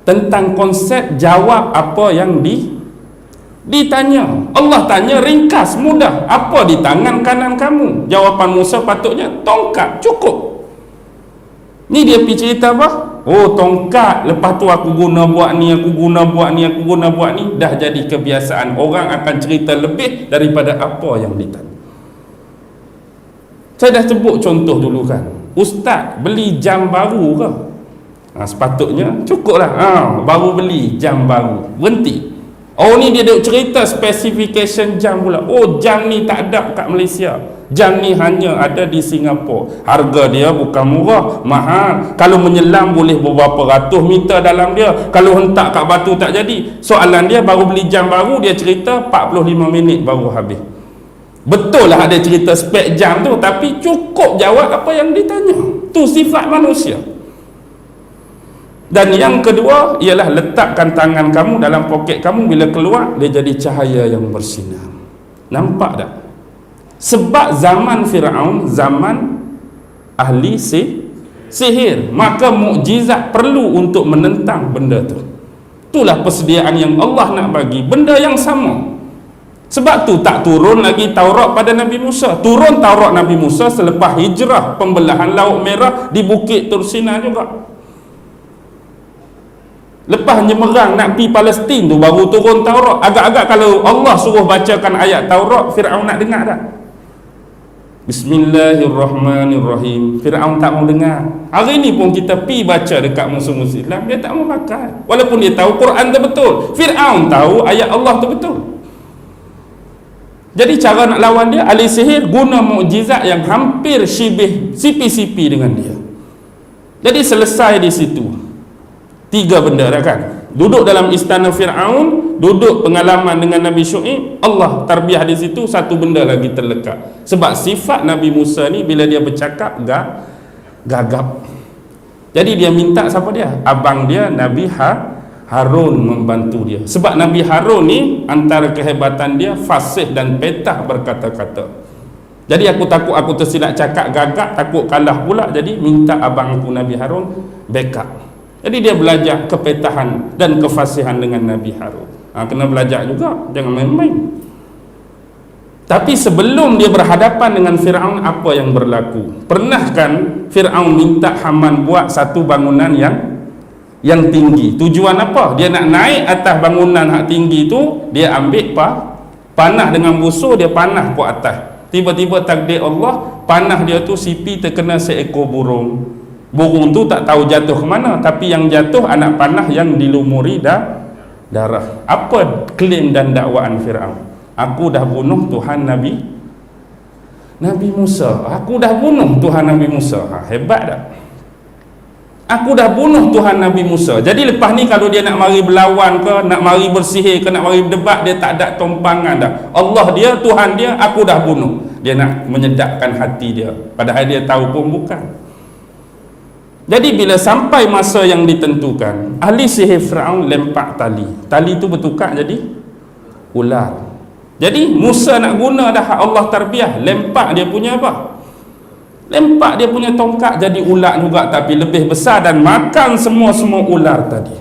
Tentang konsep jawab apa yang ditanya. Allah tanya ringkas, mudah. Apa di tangan kanan kamu? Jawapan Musa patutnya tongkat, cukup. Ni dia pergi cerita apa? Oh, tongkat. Lepas tu aku guna buat ni, aku guna buat ni, aku guna buat ni. Dah jadi kebiasaan. Orang akan cerita lebih daripada apa yang ditanya. Saya dah sebut contoh dulu kan. Ustaz beli jam baru ke? Sepatutnya cukuplah. Baru beli jam baru, berhenti. Oh, ni dia duk cerita specification jam pula. Oh, jam ni tak ada kat Malaysia. Jam ni hanya ada di Singapura. Harga dia bukan murah, mahal. Kalau menyelam boleh beberapa ratus meter dalam dia. Kalau hentak kat batu tak jadi. Soalan dia, baru beli jam baru, dia cerita 45 minit baru habis. Betul lah ada cerita spek jam tu, tapi cukup jawab apa yang ditanya. Tu sifat manusia. Dan yang kedua ialah letakkan tangan kamu dalam poket kamu, bila keluar dia jadi cahaya yang bersinar. Nampak tak? Sebab zaman Fir'aun zaman ahli sihir, maka mukjizat perlu untuk menentang benda tu. Itulah persediaan yang Allah nak bagi, benda yang sama. Sebab tu tak turun lagi Taurat pada Nabi Musa. Turun Taurat Nabi Musa selepas hijrah pembelahan Laut Merah di Bukit Tur Sina juga. Lepas nyemerang nak pergi Palestin tu baru turun Taurat. Agak-agak kalau Allah suruh bacakan ayat Taurat, Fir'aun nak dengar tak? Bismillahirrahmanirrahim. Fir'aun tak mau dengar. Hari ni pun kita pergi baca dekat musuh-musuh Islam, dia tak mau pakai. Walaupun dia tahu Quran tu betul. Fir'aun tahu ayat Allah tu betul. Jadi cara nak lawan dia, ahli sihir guna mukjizat yang hampir sipi-sipi dengan dia. Jadi selesai di situ. 3 benda dah kan. Duduk dalam istana Fir'aun, duduk pengalaman dengan Nabi Syuaib, Allah tarbiyah di situ. Satu benda lagi terlekat. Sebab sifat Nabi Musa ni bila dia bercakap gagap. Jadi dia minta siapa dia? Abang dia Nabi Harun membantu dia. Sebab Nabi Harun ni antara kehebatan dia fasih dan petah berkata-kata. Jadi aku takut aku tersilap cakap gagap, takut kalah pula. Jadi minta abang aku Nabi Harun backup. Jadi dia belajar kepetahan dan kefasihan dengan Nabi Harun. Kena belajar juga, jangan main-main. Tapi sebelum dia berhadapan dengan Fir'aun, apa yang berlaku? Pernah kan Fir'aun minta Haman buat satu bangunan yang tinggi. Tujuan apa? Dia nak naik atas bangunan yang tinggi tu, dia ambil panah dengan busur, dia panah ke atas. Tiba-tiba takdir Allah, panah dia tu sipi terkena seekor burung. Burung tu tak tahu jatuh ke mana, tapi yang jatuh anak panah yang dilumuri darah. Apa klaim dan dakwaan Fir'aun? Aku dah bunuh Tuhan Nabi Musa. Aku dah bunuh Tuhan Nabi Musa. Hebat tak? Aku dah bunuh Tuhan Nabi Musa. Jadi lepas ni kalau dia nak mari berlawan ke, nak mari bersihir ke, nak mari berdebat, dia tak ada tumpangan dah. Allah dia, Tuhan dia, aku dah bunuh. Dia nak menyedapkan hati dia, padahal dia tahu pun bukan. Jadi bila sampai masa yang ditentukan, ahli sihir Fir'aun lempak tali. Tali tu bertukar jadi ular. Jadi Musa nak guna dah Allah tarbiyah, lempak dia punya apa? Lempak dia punya tongkat jadi ular juga, tapi lebih besar dan makan semua ular tadi.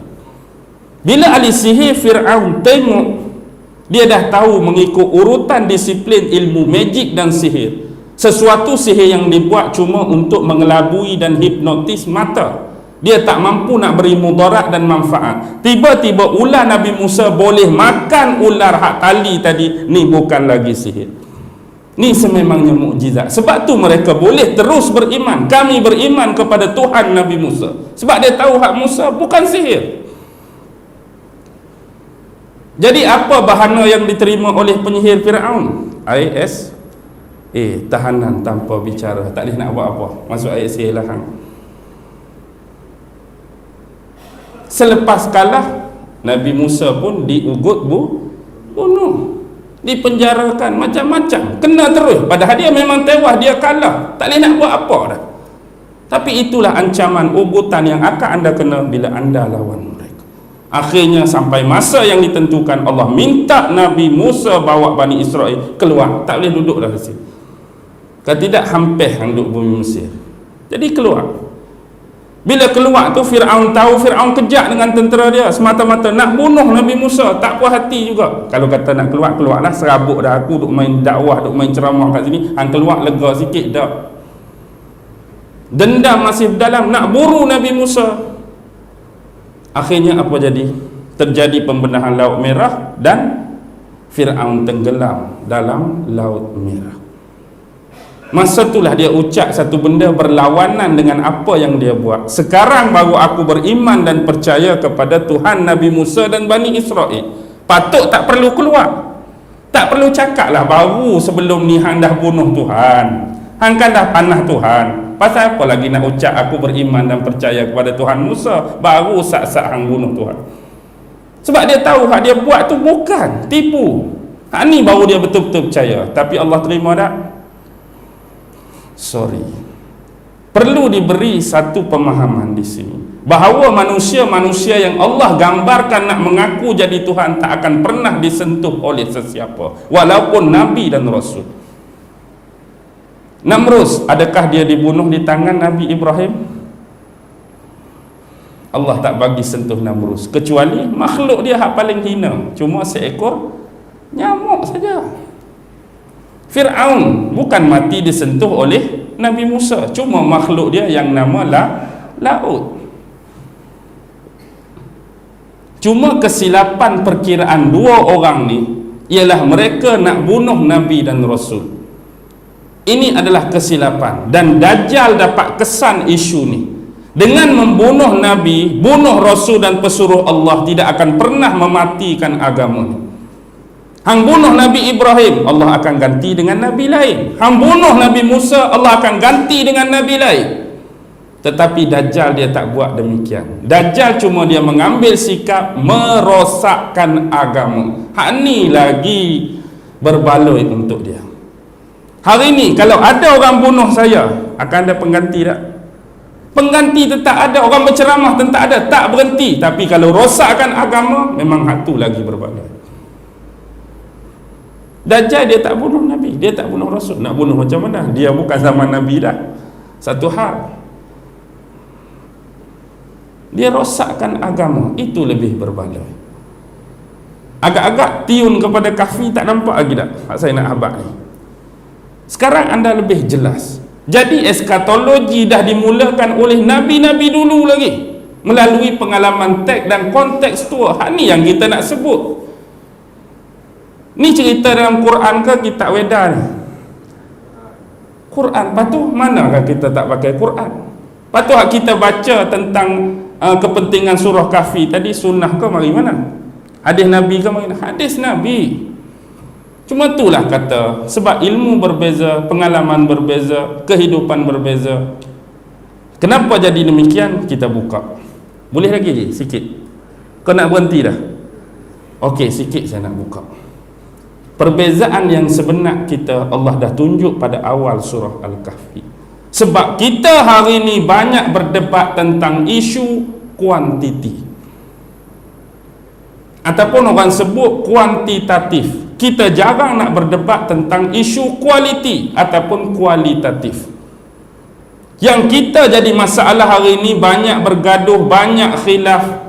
Bila ahli sihir Fir'aun tengok, dia dah tahu mengikut urutan disiplin ilmu magic dan sihir. Sesuatu sihir yang dibuat cuma untuk mengelabui dan hipnotis mata. Dia tak mampu nak beri mudarat dan manfaat. Tiba-tiba ular Nabi Musa boleh makan ular hak tali tadi. Ni bukan lagi sihir. Ni sememangnya mukjizat. Sebab tu mereka boleh terus beriman. Kami beriman kepada Tuhan Nabi Musa. Sebab dia tahu hak Musa bukan sihir. Jadi apa bahana yang diterima oleh penyihir Fir'aun? Tahanan tanpa bicara, tak boleh nak buat apa. Masuk ayat sihir lah. Selepas kalah, Nabi Musa pun diugut bunuh, dipenjarakan macam-macam, kena terus. Padahal dia memang tewas, dia kalah, tak boleh nak buat apa dah. Tapi itulah ancaman ugutan yang akan anda kena bila anda lawan mereka. Akhirnya sampai masa yang ditentukan, Allah minta Nabi Musa bawa Bani Israel keluar. Tak boleh duduk dah di sini. Kalau tidak hampir duduk bumi Mesir. Jadi keluar. Bila keluar tu Fir'aun tahu, Fir'aun kejak dengan tentera dia semata-mata nak bunuh Nabi Musa. Tak puas hati juga. Kalau kata nak keluar, keluarlah. Serabut dah aku duk main dakwah, duk main ceramah kat sini. Hang keluar lega sikit dah. Dendam masih dalam, nak buru Nabi Musa. Akhirnya apa jadi? Terjadi pembenahan Laut Merah dan Fir'aun tenggelam dalam Laut Merah. Masa itulah dia ucap satu benda berlawanan dengan apa yang dia buat. Sekarang baru aku beriman dan percaya kepada Tuhan Nabi Musa dan Bani Israel. Patut tak perlu keluar, tak perlu cakap lah baru sebelum ni hang dah bunuh Tuhan, hang kan dah panah Tuhan. Pasal apa lagi nak ucap aku beriman dan percaya kepada Tuhan Musa, baru sak-sak hang bunuh Tuhan. Sebab dia tahu hak dia buat tu bukan tipu. Hak ni baru dia betul-betul percaya. Tapi Allah terima tak? Sorry. Perlu diberi satu pemahaman di sini, bahawa manusia-manusia yang Allah gambarkan nak mengaku jadi Tuhan tak akan pernah disentuh oleh sesiapa, walaupun Nabi dan Rasul. Namrus, adakah dia dibunuh di tangan Nabi Ibrahim? Allah tak bagi sentuh Namrus, kecuali makhluk dia hak paling hina, cuma seekor nyamuk saja. Fir'aun bukan mati disentuh oleh Nabi Musa, cuma makhluk dia yang nama laut. Cuma kesilapan perkiraan dua orang ni ialah mereka nak bunuh Nabi dan Rasul. Ini adalah kesilapan, dan Dajjal dapat kesan isu ni. Dengan membunuh Nabi, bunuh Rasul dan pesuruh Allah, tidak akan pernah mematikan agama ni. Hang bunuh Nabi Ibrahim, Allah akan ganti dengan Nabi lain. Hang bunuh Nabi Musa, Allah akan ganti dengan Nabi lain. Tetapi Dajjal dia tak buat demikian. Dajjal cuma dia mengambil sikap merosakkan agama. Hak ni lagi berbaloi untuk dia. Hari ni kalau ada orang bunuh saya, akan ada pengganti tak? Pengganti tetap ada. Orang berceramah tetap ada, tak berhenti. Tapi kalau rosakkan agama, memang hak tu lagi berbaloi. Dajjal dia tak bunuh Nabi, dia tak bunuh Rasul. Nak bunuh macam mana? Dia bukan zaman Nabi dah. Satu hal, dia rosakkan agama, itu lebih berbaloi. Agak-agak tiun kepada kafir tak nampak lagi tak? Saya nak habaq ni. Sekarang anda lebih jelas. Jadi eskatologi dah dimulakan oleh Nabi-Nabi dulu lagi, melalui pengalaman teks dan kontekstual. Hak ni yang kita nak sebut. Ni cerita dalam Quran ke kitab Weda ni? Quran. Patuh manakah kita tak pakai Quran? Patuh kita baca tentang kepentingan surah Kahfi tadi, sunnah ke mari mana? Hadis Nabi ke mari mana? Hadis Nabi. Cuma itulah kata, sebab ilmu berbeza, pengalaman berbeza, kehidupan berbeza. Kenapa jadi demikian? Kita buka. Boleh lagi je sikit? Kau nak berhenti dah? Okey, sikit saya nak buka. Perbezaan yang sebenar kita Allah dah tunjuk pada awal surah Al-Kahfi. Sebab kita hari ni banyak berdebat tentang isu kuantiti, ataupun orang sebut kuantitatif. Kita jarang nak berdebat tentang isu kualiti ataupun kualitatif. Yang kita jadi masalah hari ini, banyak bergaduh, banyak khilaf,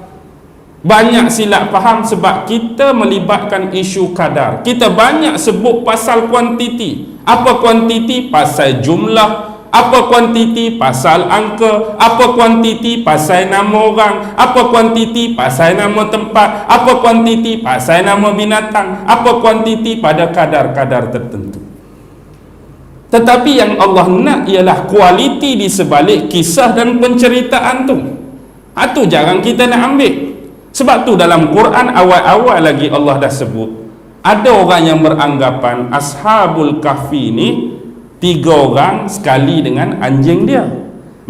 banyak silap faham sebab kita melibatkan isu kadar. Kita banyak sebut pasal kuantiti. Apa kuantiti? Pasal jumlah. Apa kuantiti? Pasal angka. Apa kuantiti? Pasal nama orang. Apa kuantiti? Pasal nama tempat. Apa kuantiti? Pasal nama binatang. Apa kuantiti? Pada kadar-kadar tertentu. Tetapi yang Allah nak ialah kualiti di sebalik kisah dan penceritaan tu. Itu jarang kita nak ambil. Sebab tu dalam Quran awal-awal lagi Allah dah sebut, ada orang yang beranggapan Ashabul Kahfi ni 3 orang sekali dengan anjing dia.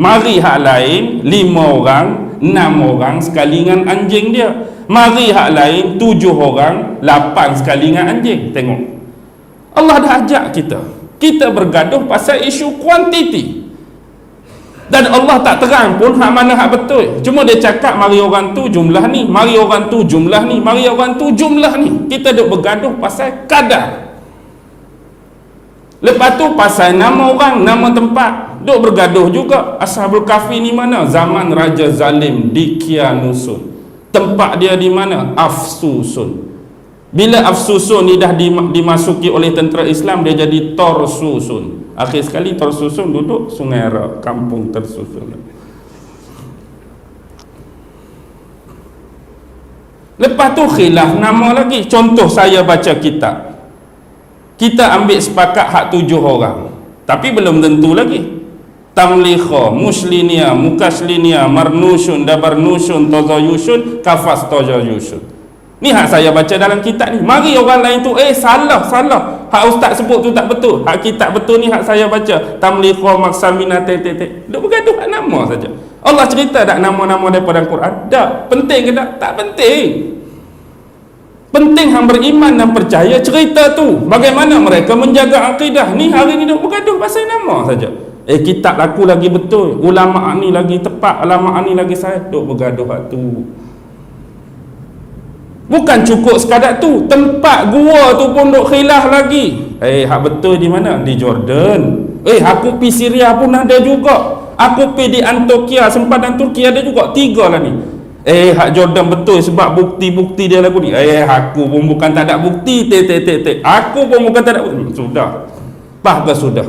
Mari hak lain 5 orang, 6 orang sekali dengan anjing dia. Mari hak lain 7 orang, 8 sekali dengan anjing. Tengok, Allah dah ajak kita. Kita bergaduh pasal isu kuantiti. Dan Allah tak terang pun hak mana hak betul. Cuma dia cakap mari orang tu jumlah ni, mari orang tu jumlah ni, mari orang tu jumlah ni. Kita duk bergaduh pasal kadar. Lepas tu pasal nama orang, nama tempat, duk bergaduh juga. Ashabul Kahfi ni mana? Zaman Raja Zalim di Kianusun. Tempat dia di mana? Afsusun. Bila Afsusun ni dah dimasuki oleh tentera Islam, dia jadi Torsusun. Akhir sekali Torsusun duduk Sungai Ra, kampung tersusun. Lepas tu khilaf nama lagi. Contoh, saya baca kitab, kita ambil sepakat hak 7 orang, tapi belum tentu lagi. Tamlikha, Muslinia, Mukaslinia, Marnusun, Dabarnusun, Tozayusun, Kafas Tozayusun. Ni hak saya baca dalam kitab ni. Mari orang lain tu salah. Hak ustaz sebut tu tak betul. Hak kitab betul ni hak saya baca. Tamlikha, Maksamina, Duk bergaduh hak nama saja. Allah cerita tak nama-nama daripada Al-Quran? Tak. Penting ke tak? Tak penting. Penting hang beriman dan percaya cerita tu. Bagaimana mereka menjaga akidah. Ni hari ni duk bergaduh pasal nama saja. Kitab laku lagi betul. Ulama ni lagi tepat. Ulama ni lagi saya. Duk bergaduh hak tu. Bukan cukup sekadar tu, tempat gua tu pun duk khilaf lagi. Hak betul di mana? Di Jordan. Aku pi Syria pun ada juga. Aku pi di Antioquia, sempadan Turki ada juga. 3 lah ni. Hak Jordan betul sebab bukti-bukti dia lagu ni. Aku pun bukan tak ada bukti. Aku pun bukan tak ada bukti. Sudah. Ke sudah.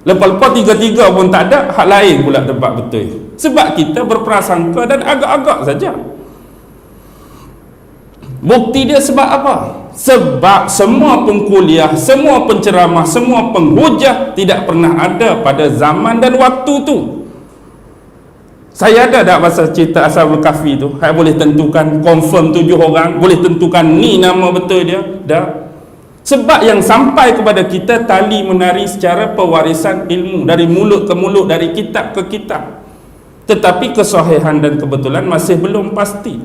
Lepas-lepas 3-3 pun tak ada, hak lain pula tempat betul. Sebab kita berprasangka dan agak-agak saja. Bukti dia sebab apa? Sebab semua pengkuliah, semua penceramah, semua penghujah tidak pernah ada pada zaman dan waktu tu. Saya ada tak pasal cerita Ashabul Kahfi tu? Saya boleh tentukan confirm 7 orang, boleh tentukan ni nama betul dia? Dah. Sebab yang sampai kepada kita tali menari secara pewarisan ilmu, dari mulut ke mulut, dari kitab ke kitab. tetapi kesahihan dan kebetulan masih belum pasti.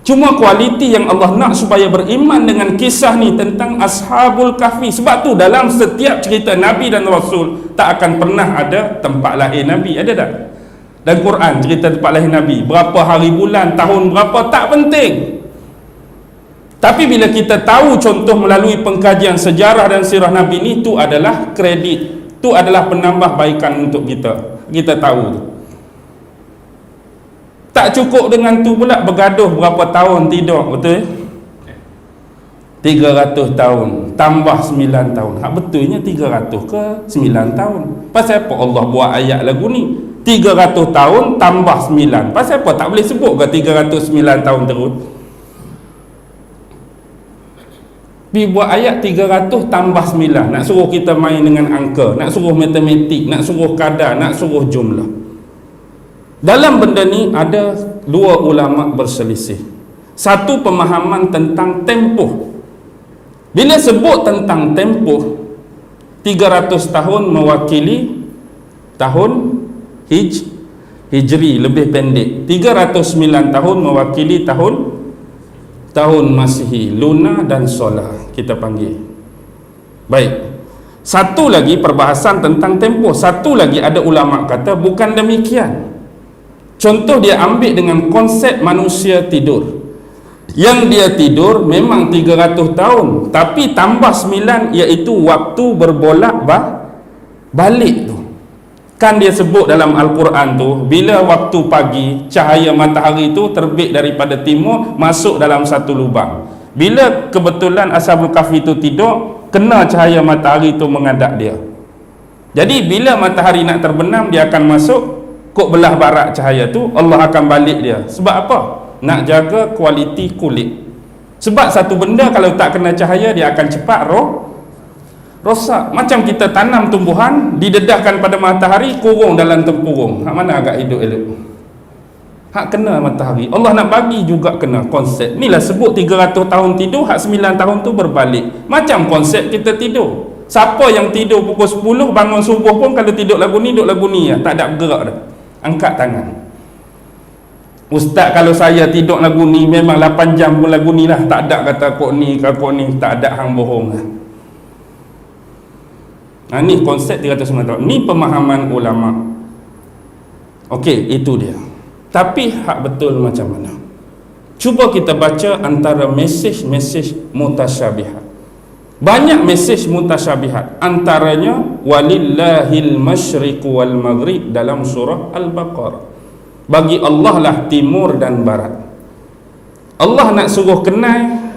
Cuma kualiti yang Allah nak supaya beriman dengan kisah ni tentang Ashabul Kahfi. Sebab tu dalam setiap cerita Nabi dan Rasul tak akan pernah ada tempat lahir Nabi, ada tak? Dan Quran cerita tempat lahir Nabi, berapa hari bulan, tahun berapa, tak penting. Tapi bila kita tahu contoh melalui pengkajian sejarah dan sirah Nabi ni, tu adalah kredit, tu adalah penambahbaikan untuk kita. Kita tahu tu. Tak cukup dengan tu pula bergaduh berapa tahun tidur, betul? 300 tahun tambah 9 tahun. Hak betulnya 300 ke 9 tahun. Pasal apa Allah buat ayat lagu ni? 300 tahun tambah 9. Pasal apa tak boleh sebut ke 309 tahun terus? Buat ayat 300 tambah 9. Nak suruh kita main dengan angka, nak suruh matematik, nak suruh kadar, nak suruh jumlah. Dalam benda ni ada dua ulama berselisih. Satu pemahaman tentang tempoh. Bila sebut tentang tempoh, 300 tahun mewakili tahun Hijri, lebih pendek. 309 tahun mewakili tahun Masihi, Luna dan Solar kita panggil. Baik. Satu lagi perbahasan tentang tempoh. Satu lagi ada ulama kata bukan demikian. Contoh dia ambil dengan konsep manusia tidur. Yang dia tidur memang 300 tahun, tapi tambah 9 iaitu waktu berbolak balik tu. Kan dia sebut dalam Al-Quran tu, bila waktu pagi cahaya matahari tu terbit daripada timur masuk dalam satu lubang. Bila kebetulan Ashabul Kahfi tu tidur, kena cahaya matahari tu menghadap dia. Jadi bila matahari nak terbenam, dia akan masuk kok belah barat cahaya tu, Allah akan balik dia. Sebab apa? Nak jaga kualiti kulit. Sebab satu benda kalau tak kena cahaya, dia akan cepat rosak. Macam kita tanam tumbuhan, didedahkan pada matahari, kurung dalam tempurung. Hak mana agak hidup elok? Hak kena matahari. Allah nak bagi juga kena konsep. Inilah sebut 300 tahun tidur, hak 9 tahun tu berbalik. Macam konsep kita tidur. Siapa yang tidur pukul 10 bangun subuh pun kalau tidur lagu ni, duduk lagu ni ya, tak ada bergerak dah. Angkat tangan. Ustaz, kalau saya tidur lagu ni memang 8 jam pun lagu ni lah, tak ada kata kok ni, tak ada, hang bohong lah. Ni konsep 309 tahun. Ni pemahaman ulama. Okey, itu dia. Tapi hak betul macam mana? Cuba kita baca antara mesej-mesej mutasyabihat. Banyak mesej mutasyabihat. Antaranya walillahil masyriqu wal maghrib dalam surah Al-Baqarah. Bagi Allah lah timur dan barat. Allah nak suruh kenal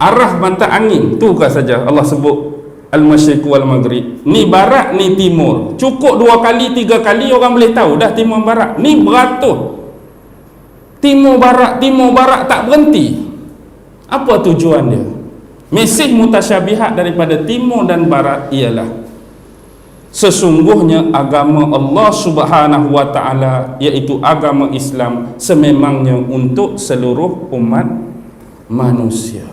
arah mata angin. Tu kah saja Allah sebut Al-Masyriq wal Maghrib. Ni barat, ni timur. Cukup 2 kali, 3 kali orang boleh tahu dah timur barat. Ni beratus. Timur barat tak berhenti. Apa tujuan dia? Mesej mutasyabihat daripada timur dan barat ialah sesungguhnya agama Allah Subhanahu wa taala, iaitu agama Islam, sememangnya untuk seluruh umat manusia.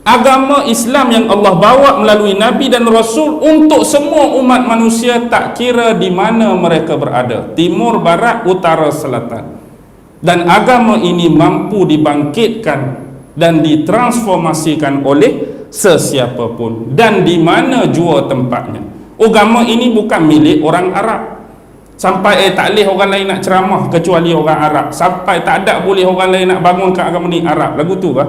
Agama Islam yang Allah bawa melalui Nabi dan Rasul untuk semua umat manusia, tak kira di mana mereka berada, timur, barat, utara, selatan. Dan agama ini mampu dibangkitkan dan ditransformasikan oleh sesiapa pun dan di mana jua tempatnya. Agama ini bukan milik orang Arab. Sampai tak boleh orang lain nak ceramah kecuali orang Arab. Sampai tak ada boleh orang lain nak bangunkan agama ni Arab. Lagu tu kah?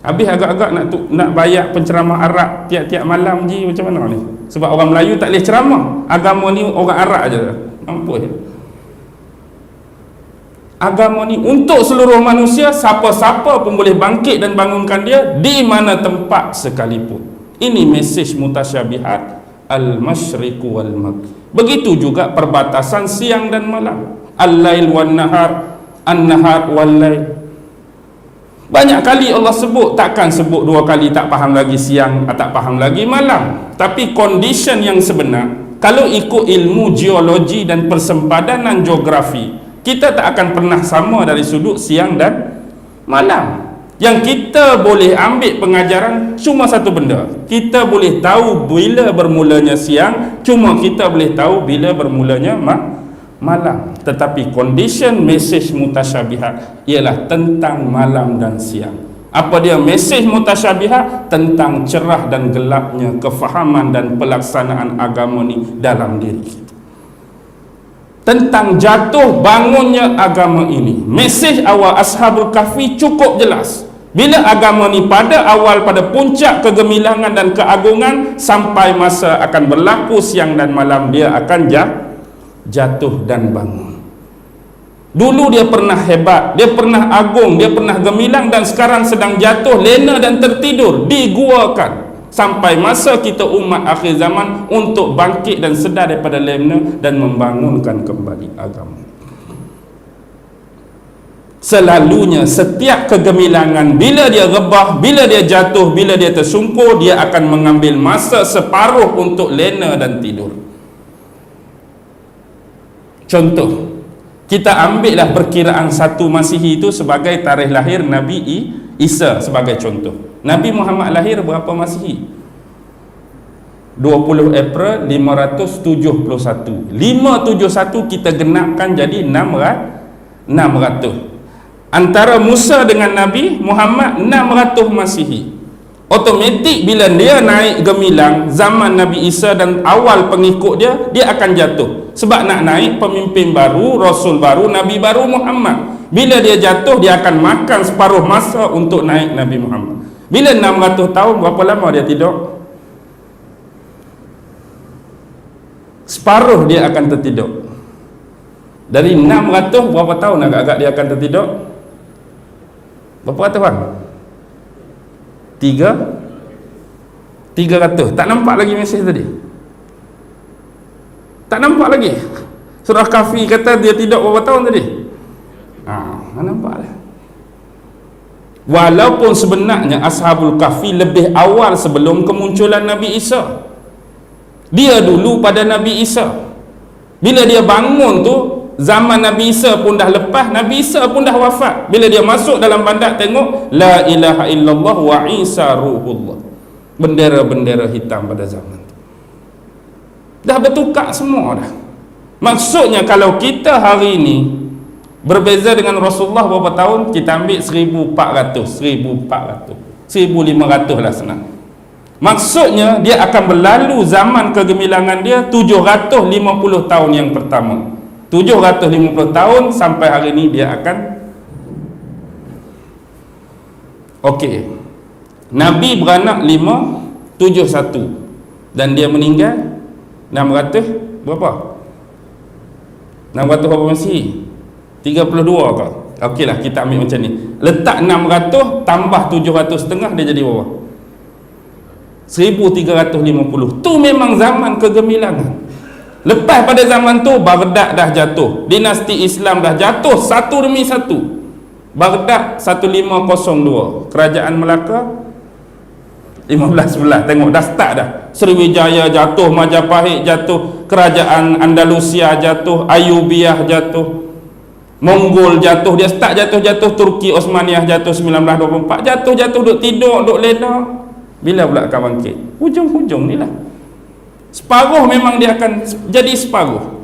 Habis agak-agak nak bayar penceramah Arab tiap-tiap malam je, macam mana ni? Sebab orang Melayu tak boleh ceramah. Agama ni orang Arab je. Mampus je. Agama ni untuk seluruh manusia, siapa-siapa pun boleh bangkit dan bangunkan dia di mana tempat sekalipun. Ini mesej mutasyabihat al-masyriq wal maghrib. Begitu juga perbatasan siang dan malam. Al-lail wan nahar, an-nahar wal lail. Banyak kali Allah sebut, takkan sebut 2 kali tak faham lagi siang, tak faham lagi malam. Tapi condition yang sebenar, kalau ikut ilmu geologi dan persempadanan geografi, kita tak akan pernah sama dari sudut siang dan malam. Yang kita boleh ambil pengajaran cuma satu benda. Kita boleh tahu bila bermulanya siang, cuma kita boleh tahu bila bermulanya malam. Tetapi condition mesej mutasyabihat ialah tentang malam dan siang. Apa dia mesej mutasyabihat? Tentang cerah dan gelapnya kefahaman dan pelaksanaan agama ni dalam diri kita. Tentang jatuh bangunnya agama ini. Mesej awal Ashabul Kahfi cukup jelas. Bila agama ni pada awal, pada puncak kegemilangan dan keagungan, sampai masa akan berlaku siang dan malam, dia akan jatuh dan bangun. Dulu dia pernah hebat, dia pernah agung, dia pernah gemilang, dan sekarang sedang jatuh, lena dan tertidur, diguakan. Sampai masa kita umat akhir zaman untuk bangkit dan sedar daripada lena dan membangunkan kembali agama. Selalunya setiap kegemilangan, bila dia rebah, bila dia jatuh, bila dia tersungkur, dia akan mengambil masa separuh untuk lena dan tidur. Contoh, kita ambillah perkiraan 1 Masihi itu sebagai tarikh lahir Nabi Isa sebagai contoh. Nabi Muhammad lahir berapa Masihi? 20 April 571. 571 kita genapkan jadi 600. Antara Musa dengan Nabi Muhammad 600 Masihi. Otomatik bila dia naik gemilang zaman Nabi Isa dan awal pengikut dia akan jatuh. Sebab nak naik pemimpin baru, Rasul baru, Nabi baru Muhammad. Bila dia jatuh, dia akan makan separuh masa untuk naik Nabi Muhammad. Bila 600 tahun, berapa lama dia tidur? Separuh dia akan tertidur. Dari 600, berapa tahun agak-agak dia akan tertidur? Berapa ratus bang? 300. Tak nampak lagi mesej tadi? Tak nampak lagi? Surah Kahfi kata dia tidur berapa tahun tadi? Tak nampak lah. Walaupun sebenarnya Ashabul Kahfi lebih awal sebelum kemunculan Nabi Isa. Dia dulu pada Nabi Isa. Bila dia bangun tu, zaman Nabi Isa pun dah lepas, Nabi Isa pun dah wafat. Bila dia masuk dalam bandar, tengok la ilaha illallah wa Isa ruhullah, bendera-bendera hitam pada zaman tu dah bertukar semua dah. Maksudnya kalau kita hari ini berbeza dengan Rasulullah berapa tahun, kita ambil 1400, 1500 lah senang. Maksudnya dia akan berlalu zaman kegemilangan dia 750 tahun yang pertama. 750 tahun sampai hari ini dia akan okey. Nabi beranak 571 dan dia meninggal 600 berapa? 600 berapa Masihi? 32 ke? Okeylah kita ambil macam ni. Letak 600 tambah 700 setengah, dia jadi berapa? 1350. Tu memang zaman kegemilangan. Lepas pada zaman tu Baghdad dah jatuh, dinasti Islam dah jatuh satu demi satu. Baghdad 1502, kerajaan Melaka 1511. Tengok dah start dah. Sriwijaya jatuh, Majapahit jatuh, kerajaan Andalusia jatuh, Ayubiyah jatuh, Mongol jatuh. Dia start jatuh-jatuh. Turki Osmaniyah jatuh 1924. Jatuh-jatuh, duk tidur, duk lena. Bila pula akan bangkit? Hujung-hujung ni lah. Separuh memang dia akan jadi separuh.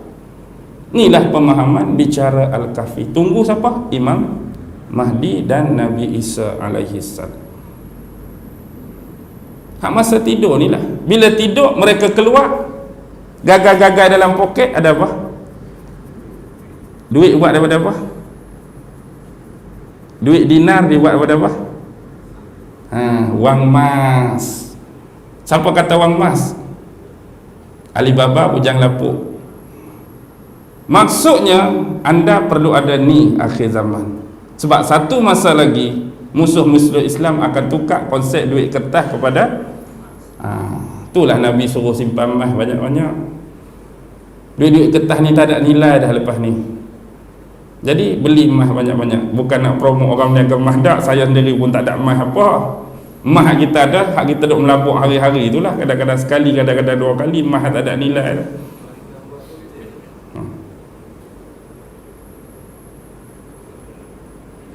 Inilah pemahaman bicara Al-Kahfi. Tunggu siapa? Imam Mahdi dan Nabi Isa alaihi salam. Hak masa tidur ni lah. Bila tidur mereka keluar, gagal-gagal dalam poket ada apa? Duit buat daripada apa? Duit dinar dibuat daripada apa? Wang mas. Siapa kata wang mas? Alibaba bujang lapuk. Maksudnya anda perlu ada ni akhir zaman. Sebab satu masa lagi musuh-musuh Islam akan tukar konsep duit kertas kepada itulah Nabi suruh simpan emas banyak-banyak. Duit-duit kertas ni tak ada nilai dah lepas ni. Jadi beli emas banyak-banyak. Bukan nak promote orang berniaga emas dak, saya sendiri pun tak ada emas apa. Emas kita ada, hak kita duk melabuk hari-hari itulah. Kadang-kadang sekali, kadang-kadang 2 kali, emas tak ada nilai dah.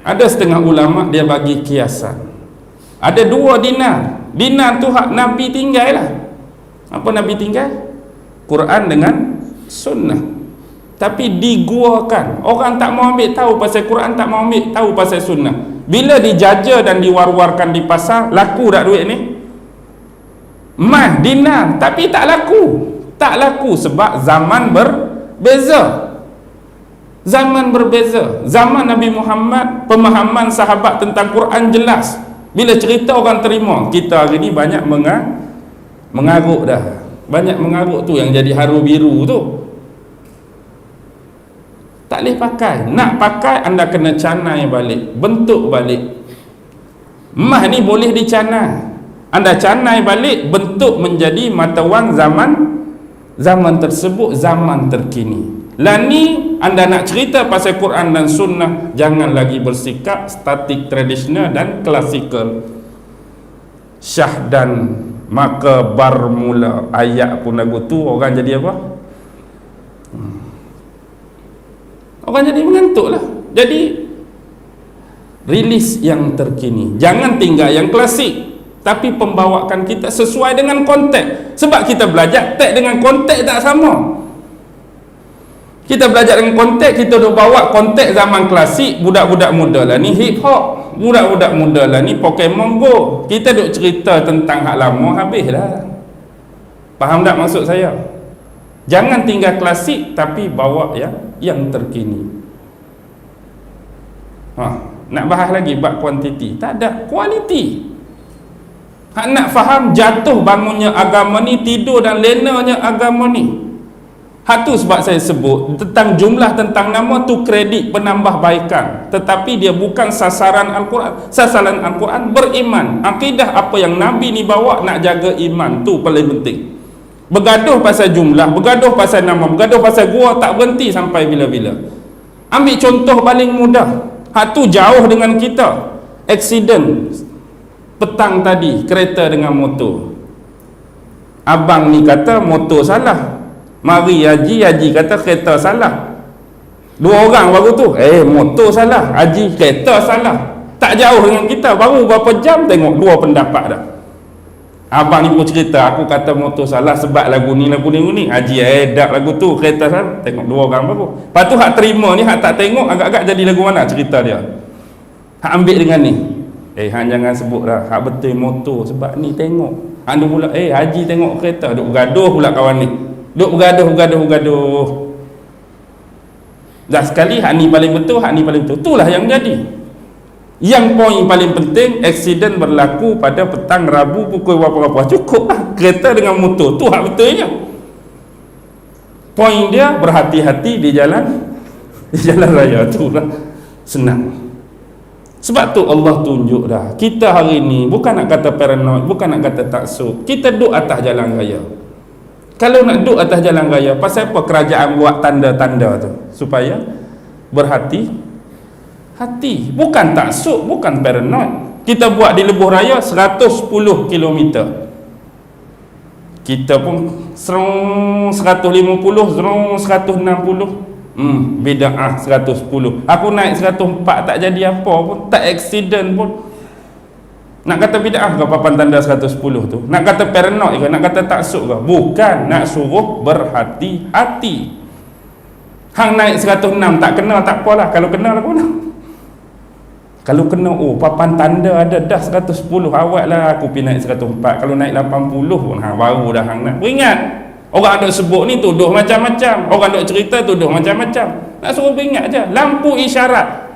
Ada setengah ulama dia bagi kiasan. Ada 2 dinar. Dinar tu hak Nabi tinggal lah. Apa Nabi tinggal? Quran dengan sunnah. Tapi diguakan. Orang tak mau ambil tahu pasal Quran, tak mau ambil tahu pasal sunnah. Bila dijaja dan diwar-warkan di pasar, laku tak duit ni? Mah dinar, tapi tak laku. Tak laku sebab zaman berbeza. Zaman berbeza. Zaman Nabi Muhammad, pemahaman sahabat tentang Quran jelas. Bila cerita orang terima. Kita hari ni banyak mengaruk dah. Banyak mengaruk tu yang jadi haru biru tu. Tak boleh pakai. Nak pakai anda kena canai balik, bentuk balik. Mah ni boleh dicanai. Anda canai balik, bentuk menjadi mata wang zaman tersebut, zaman terkini. Lah ni anda nak cerita pasal Quran dan sunnah, jangan lagi bersikap statik, tradisional dan klasikal. Syah dan maka bermula ayat pun lagu tu, orang jadi apa? Orang jadi mengantuk lah. Jadi rilis yang terkini, jangan tinggal yang klasik, tapi pembawakan kita sesuai dengan konteks. Sebab kita belajar teks dengan konteks tak sama. Kita belajar dengan konteks, kita dah bawa konteks zaman klasik. Budak-budak muda lah ni hip hop, budak-budak muda lah ni Pokemon Go. Kita duk cerita tentang hak lama, habis dah. Faham tak maksud saya? Jangan tinggal klasik, tapi bawa yang terkini. Nak bahas lagi bab kuantiti, tak ada kualiti. Hak nak faham jatuh bangunnya agama ni, tidur dan lenanya agama ni. Hak tu sebab saya sebut tentang jumlah, tentang nama tu kredit penambahbaikan, tetapi dia bukan sasaran Al-Quran. Sasaran Al-Quran beriman, akidah apa yang Nabi ni bawa, nak jaga iman, tu paling penting. Bergaduh pasal jumlah, bergaduh pasal nama, bergaduh pasal gua, tak berhenti sampai bila-bila. Ambil contoh paling mudah, hak tu jauh dengan kita. Aksiden petang tadi, kereta dengan motor. Abang ni kata motor salah, mari Haji kata kereta salah. 2 orang baru tu, motor salah, Haji kereta salah. Tak jauh dengan kita, baru berapa jam tengok 2 pendapat dah. Abang ni pun cerita, aku kata motor salah sebab lagu ni. Haji dak lagu tu, kereta salah. Tengok 2 orang baru. Lepas tu hak terima ni, hak tak tengok agak-agak jadi lagu mana cerita dia. Hak ambil dengan ni, hang jangan sebut dah, hak betul motor sebab ni tengok. Hang tu pula, Haji tengok kereta, duk bergaduh pula kawan ni. Duk bergaduh. Dah sekali hak ni paling betul, hak ni paling betul. Itulah yang jadi. Yang poin paling penting, aksiden berlaku pada petang Rabu pukul berapa-berapa. Cukup lah, kereta dengan motor. Tu hak betulnya. Poin dia berhati-hati di jalan raya. Tu lah, senang. Sebab tu Allah tunjuk dah, kita hari ni bukan nak kata paranoid, bukan nak kata taksub. Kita duduk atas jalan raya. Kalau nak duduk atas jalan raya, pasal apa kerajaan buat tanda-tanda tu? Supaya berhati-hati. Bukan taksub, bukan paranoid. Kita buat di lebuh raya 110 km. Kita pun 150, 160. Bida'ah 110. Aku naik 104 tak jadi apa pun, tak aksiden pun. Nak kata bida'ah ke papan tanda 110 tu? Nak kata paranoid ke? Nak kata taksub ke? Bukan, nak suruh berhati-hati. Hang naik 106 tak kenal tak apalah, kalau kenal aku nak. Kalau kena, papan tanda ada dah 110, awak lah aku pergi naik 104. Kalau naik 80 pun baru dah hang nak. Beringat, orang duk sebut ni tuduh macam-macam, orang duk cerita tuduh macam-macam. Nak suruh beringat je. Lampu isyarat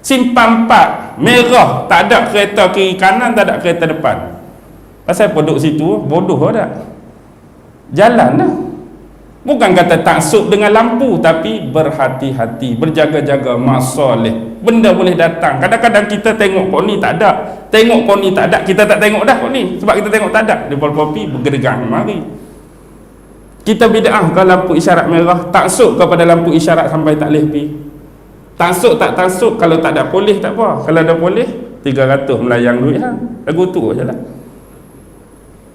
simpang 4 merah, tak ada kereta kiri kanan, tak ada kereta depan. Pasal apa duduk situ? Bodoh tak? Jalan lah. Bukan kata taksub dengan lampu, tapi berhati-hati, berjaga-jaga, masoleh. Benda boleh datang. Kadang-kadang kita tengok kau ni tak ada, tengok kau ni tak ada, kita tak tengok dah kau ni. Sebab kita tengok tak ada, dia popi bergedegang, mari. Kita bida'ah ke lampu isyarat merah, taksub kepada lampu isyarat sampai tak boleh pergi. Taksub tak taksub, kalau tak ada polis tak apa. Kalau ada polis, 300 melayang duit lagu tu je lah.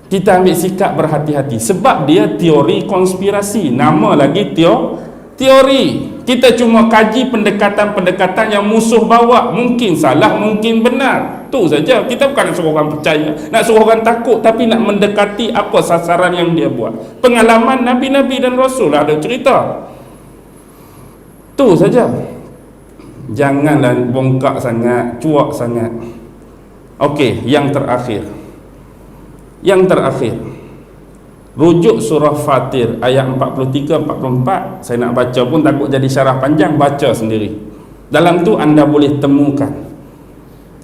Kita ambil sikap berhati-hati sebab dia teori konspirasi. Nama lagi teori. Kita cuma kaji pendekatan-pendekatan yang musuh bawa. Mungkin salah, mungkin benar. Tu saja. Kita bukan nak suruh orang percaya, nak suruh orang takut, tapi nak mendekati apa sasaran yang dia buat. Pengalaman Nabi-Nabi dan Rasul ada cerita. Tu saja. Janganlah bongkak sangat, cuak sangat. Okey, yang terakhir. Rujuk surah Fatir ayat 43-44. Saya nak baca pun takut jadi syarah panjang, baca sendiri. Dalam tu anda boleh temukan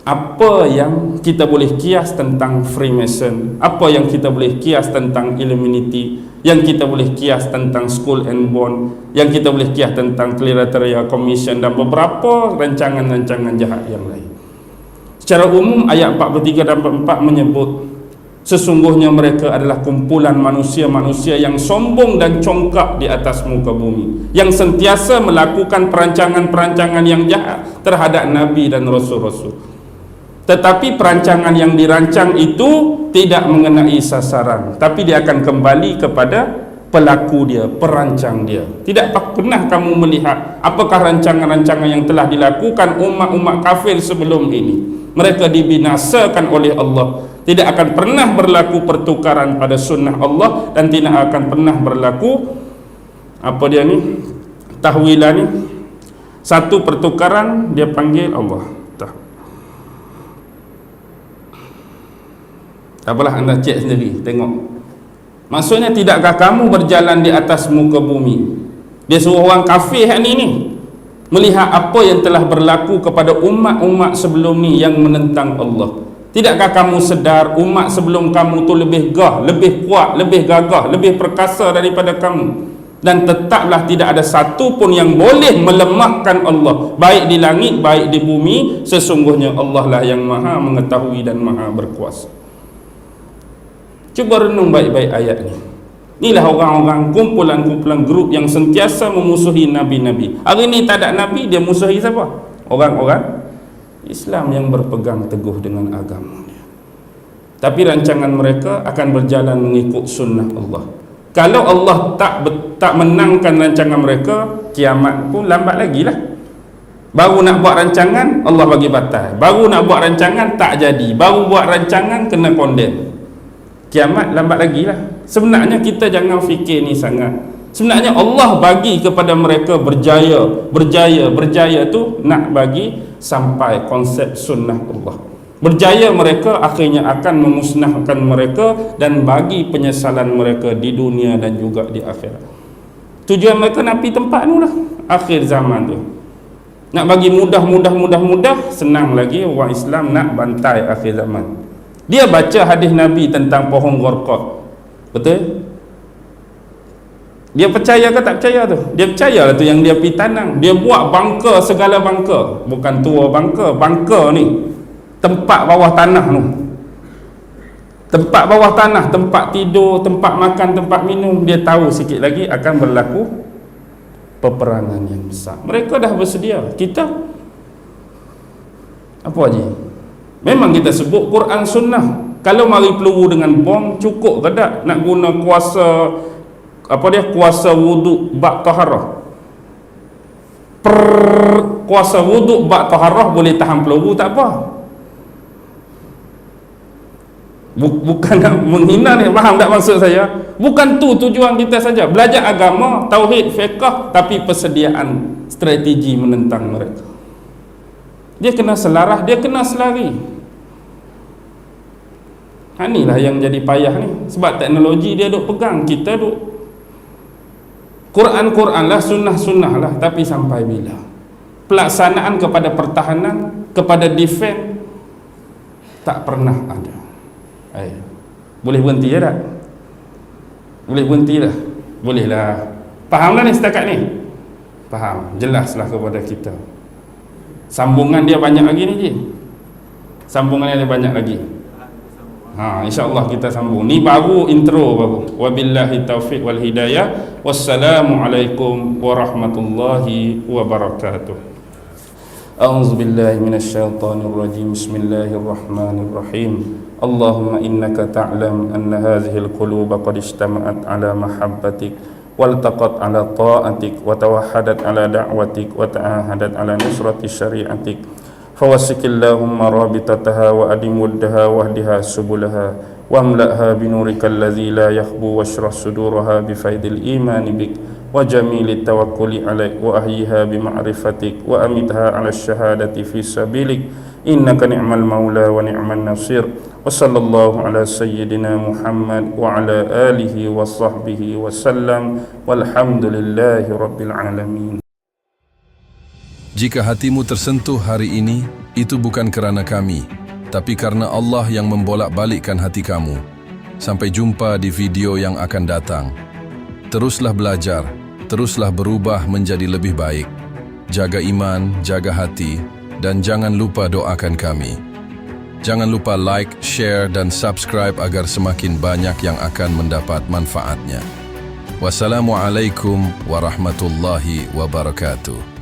apa yang kita boleh kias tentang Freemason, apa yang kita boleh kias tentang Illuminati, yang kita boleh kias tentang Skull and Bone, yang kita boleh kias tentang Claritoria Commission dan beberapa rancangan-rancangan jahat yang lain. Secara umum ayat 43 dan 44 menyebut sesungguhnya mereka adalah kumpulan manusia-manusia yang sombong dan congkak di atas muka bumi, yang sentiasa melakukan perancangan-perancangan yang jahat terhadap Nabi dan Rasul-Rasul. Tetapi perancangan yang dirancang itu tidak mengenai sasaran, tapi dia akan kembali kepada pelaku dia, perancang dia. Tidak pernah kamu melihat apakah rancangan-rancangan yang telah dilakukan umat-umat kafir sebelum ini. Mereka dibinasakan oleh Allah. Tidak akan pernah berlaku pertukaran pada sunnah Allah, dan tidak akan pernah berlaku apa dia ni, tahwilan ni. Satu pertukaran dia panggil Allah. Tak apalah, anda cek sendiri, tengok. Maksudnya tidakkah kamu berjalan di atas muka bumi? Dia suruh orang kafir hari ni melihat apa yang telah berlaku kepada umat-umat sebelum ni yang menentang Allah. Tidakkah kamu sedar umat sebelum kamu tu lebih gah, lebih kuat, lebih gagah, lebih perkasa daripada kamu? Dan tetaplah tidak ada satu pun yang boleh melemahkan Allah, baik di langit, baik di bumi. Sesungguhnya Allah lah yang maha mengetahui dan maha berkuasa. Cuba renung baik-baik ayat ni. Inilah orang-orang, kumpulan-kumpulan grup yang sentiasa memusuhi Nabi-Nabi. Hari ni tak ada Nabi, dia musuhi siapa? Orang-orang Islam yang berpegang teguh dengan agama dia. Tapi rancangan mereka akan berjalan mengikut sunnah Allah. Kalau Allah tak menangkan rancangan mereka, kiamat pun lambat lagi lah. Baru nak buat rancangan, Allah bagi batal. Baru nak buat rancangan, tak jadi. Baru buat rancangan, kena condemn. Kiamat lambat lagi lah. Sebenarnya kita jangan fikir ni sangat. Sebenarnya Allah bagi kepada mereka berjaya tu nak bagi sampai konsep sunnah Allah. Berjaya mereka akhirnya akan memusnahkan mereka dan bagi penyesalan mereka di dunia dan juga di akhirat. Tujuan mereka nak pergi tempat tu lah, akhir zaman tu. Nak bagi mudah, senang lagi orang Islam nak bantai akhir zaman. Dia baca hadis Nabi tentang pohon Gharqad. Betul? Dia percaya ke tak percaya tu? Dia percayalah tu yang dia pergi tanam. Dia buat bangka, segala bangka. Bukan tua bangka, bangka ni tempat bawah tanah tu. Tempat bawah tanah, tempat tidur, tempat makan, tempat minum. Dia tahu sikit lagi akan berlaku peperangan yang besar. Mereka dah bersedia. Kita apa aja? Memang kita sebut Quran Sunnah. Kalau mari peluru dengan bom, cukup ke tak nak guna kuasa kuasa wuduk bak taharah? Kuasa wuduk bak taharah boleh tahan peluru, tak apa. Bukan nak menghina ni, faham tak maksud saya? Bukan tu tujuan kita saja. Belajar agama, tauhid, fiqh, tapi persediaan strategi menentang mereka. Dia kena selarah, dia kena selari. Inilah yang jadi payah ni. Sebab teknologi dia duk pegang, kita duk Quran lah, sunnah lah. Tapi sampai bila? Pelaksanaan kepada pertahanan, kepada defense tak pernah ada. Boleh berhenti ya tak? Boleh berhenti dah? Boleh lah. Fahamlah ni setakat ni? Faham, jelaslah kepada kita. Sambungan dia banyak lagi ni je. Sambungan dia banyak lagi. InsyaAllah kita sambung. Ni baru intro baru. Wabillahi taufiq wal hidayah. Wassalamualaikum warahmatullahi wabarakatuh. A'udzubillahi minasyaitonirrajim. Bismillahirrahmanirrahim. Allahumma innaka ta'lam anna hadhihi al-quluba qad ijtama'at ala mahabbatik والتقت على طاعتك وتوحدت على دعوتك وتعاهدت على نصرة شريعتك فوسك اللهم رابطتها وأدم ودها واهدها سبلها واملأها بنورك الذي لا يخبو واشرح صدورها بفيض الإيمان بك وجميل التوكل عليك وأحيها بمعرفتك وأمتها على الشهادة في سبيلك إنك نعم المولى ونعم النصير وصلى الله على سيدنا محمد وعلى آله وصحبه وسلم والحمد لله رب العالمين. Jika hatimu tersentuh hari ini, itu bukan kerana kami, tapi karena Allah yang membolak-balikkan hati kamu. Sampai jumpa di video yang akan datang. Teruslah belajar, teruslah berubah menjadi lebih baik. Jaga iman, jaga hati, dan jangan lupa doakan kami. Jangan lupa like, share, dan subscribe agar semakin banyak yang akan mendapat manfaatnya. Wassalamualaikum warahmatullahi wabarakatuh.